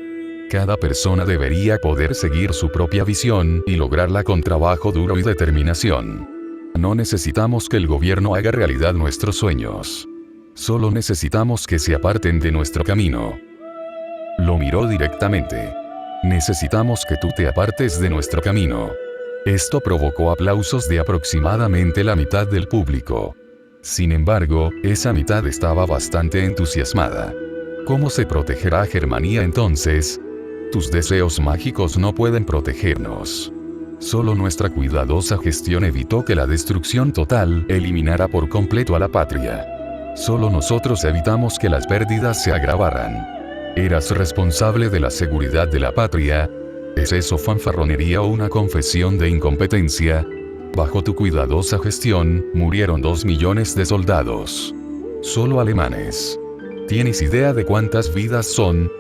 Cada persona debería poder seguir su propia visión y lograrla con trabajo duro y determinación. No necesitamos que el gobierno haga realidad nuestros sueños. Solo necesitamos que se aparten de nuestro camino. Lo miró directamente. Necesitamos que tú te apartes de nuestro camino. Esto provocó aplausos de aproximadamente la mitad del público. Sin embargo, esa mitad estaba bastante entusiasmada. ¿Cómo se protegerá Germania entonces? Tus deseos mágicos no pueden protegernos. Solo nuestra cuidadosa gestión evitó que la destrucción total eliminara por completo a la patria. Solo nosotros evitamos que las pérdidas se agravaran. ¿Eras responsable de la seguridad de la patria? ¿Es eso fanfarronería o una confesión de incompetencia? Bajo tu cuidadosa gestión, murieron 2 millones de soldados. Solo alemanes. ¿Tienes idea de cuántas vidas son?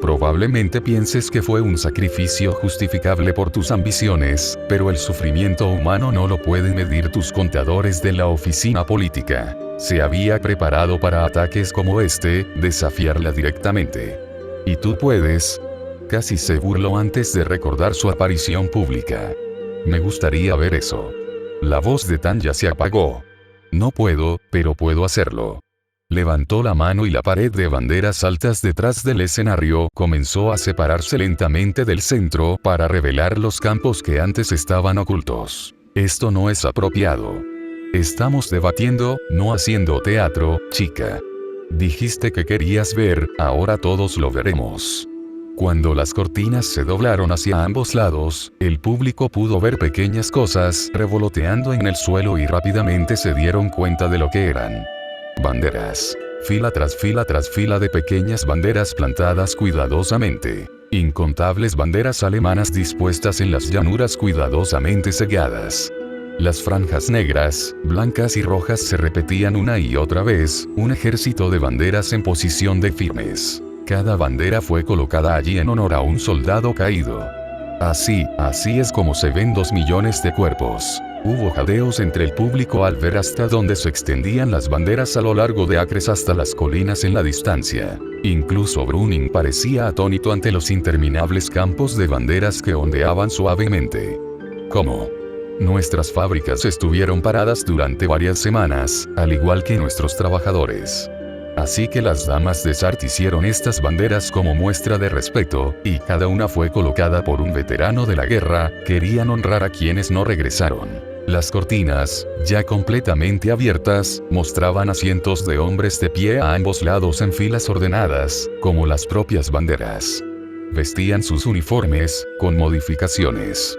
Probablemente pienses que fue un sacrificio justificable por tus ambiciones, pero el sufrimiento humano no lo pueden medir tus contadores de la oficina política. Se había preparado para ataques como este, desafiarla directamente. ¿Y tú puedes? Casi se burló antes de recordar su aparición pública. Me gustaría ver eso. La voz de Tanya se apagó. No puedo, pero puedo hacerlo. Levantó la mano y la pared de banderas altas detrás del escenario comenzó a separarse lentamente del centro para revelar los campos que antes estaban ocultos. Esto no es apropiado. Estamos debatiendo, no haciendo teatro, chica. Dijiste que querías ver, ahora todos lo veremos. Cuando las cortinas se doblaron hacia ambos lados, el público pudo ver pequeñas cosas revoloteando en el suelo y rápidamente se dieron cuenta de lo que eran. Banderas. Fila tras fila de pequeñas banderas plantadas cuidadosamente. Incontables banderas alemanas dispuestas en las llanuras cuidadosamente selladas. Las franjas negras, blancas y rojas se repetían una y otra vez, un ejército de banderas en posición de firmes. Cada bandera fue colocada allí en honor a un soldado caído. Así es como se ven 2 millones de cuerpos. Hubo jadeos entre el público al ver hasta dónde se extendían las banderas a lo largo de acres hasta las colinas en la distancia. Incluso Brüning parecía atónito ante los interminables campos de banderas que ondeaban suavemente. ¿Cómo? Nuestras fábricas estuvieron paradas durante varias semanas, al igual que nuestros trabajadores. Así que las damas de Sart hicieron estas banderas como muestra de respeto, y cada una fue colocada por un veterano de la guerra. Querían honrar a quienes no regresaron. Las cortinas, ya completamente abiertas, mostraban a cientos de hombres de pie a ambos lados en filas ordenadas, como las propias banderas. Vestían sus uniformes, con modificaciones.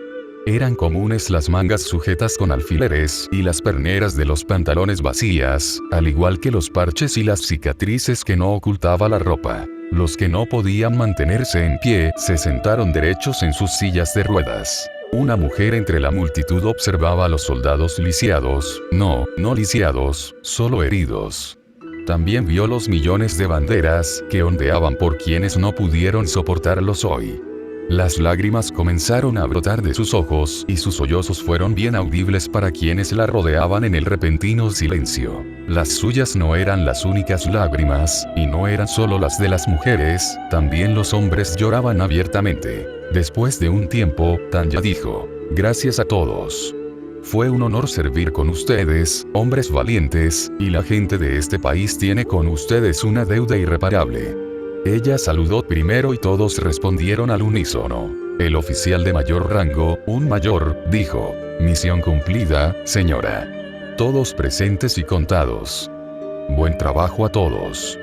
Eran comunes las mangas sujetas con alfileres y las perneras de los pantalones vacías, al igual que los parches y las cicatrices que no ocultaba la ropa. Los que no podían mantenerse en pie se sentaron derechos en sus sillas de ruedas. Una mujer entre la multitud observaba a los soldados lisiados, no lisiados, solo heridos. También vio los millones de banderas que ondeaban por quienes no pudieron soportarlos hoy. Las lágrimas comenzaron a brotar de sus ojos y sus sollozos fueron bien audibles para quienes la rodeaban en el repentino silencio. Las suyas no eran las únicas lágrimas, y no eran solo las de las mujeres, también los hombres lloraban abiertamente. Después de un tiempo, Tanya dijo: «Gracias a todos. Fue un honor servir con ustedes, hombres valientes, y la gente de este país tiene con ustedes una deuda irreparable». Ella saludó primero y todos respondieron al unísono. El oficial de mayor rango, un mayor, dijo: «Misión cumplida, señora». Todos presentes y contados. «Buen trabajo a todos».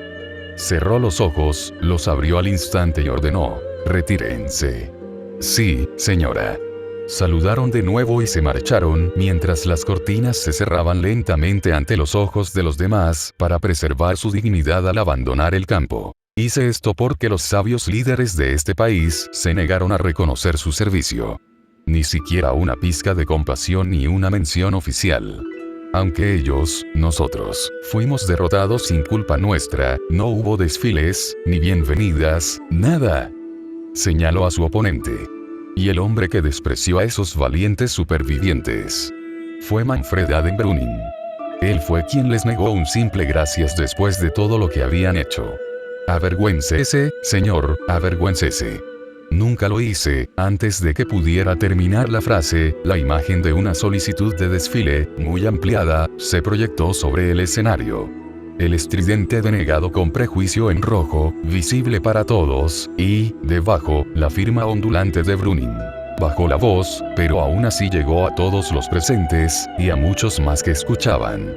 Cerró los ojos, los abrió al instante y ordenó: «Retírense». «Sí, señora». Saludaron de nuevo y se marcharon, mientras las cortinas se cerraban lentamente ante los ojos de los demás, para preservar su dignidad al abandonar el campo. Hice esto porque los sabios líderes de este país se negaron a reconocer su servicio. Ni siquiera una pizca de compasión ni una mención oficial. Aunque ellos, nosotros, fuimos derrotados sin culpa nuestra, no hubo desfiles, ni bienvenidas, nada. Señaló a su oponente. Y el hombre que despreció a esos valientes supervivientes fue Manfred Adenbrunning. Él fue quien les negó un simple gracias después de todo lo que habían hecho. Avergüéncese, señor, avergüéncese. Nunca lo hice. Antes de que pudiera terminar la frase, la imagen de una solicitud de desfile, muy ampliada, se proyectó sobre el escenario. El estridente denegado con prejuicio en rojo, visible para todos, y, debajo, la firma ondulante de Brüning. Bajó la voz, pero aún así llegó a todos los presentes, y a muchos más que escuchaban.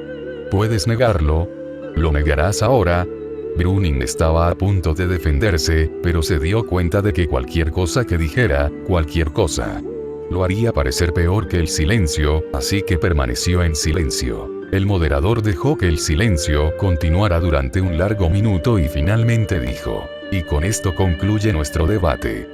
¿Puedes negarlo? ¿Lo negarás ahora? Brüning estaba a punto de defenderse, pero se dio cuenta de que cualquier cosa que dijera, cualquier cosa, lo haría parecer peor que el silencio, así que permaneció en silencio. El moderador dejó que el silencio continuara durante un largo minuto y finalmente dijo: y con esto concluye nuestro debate.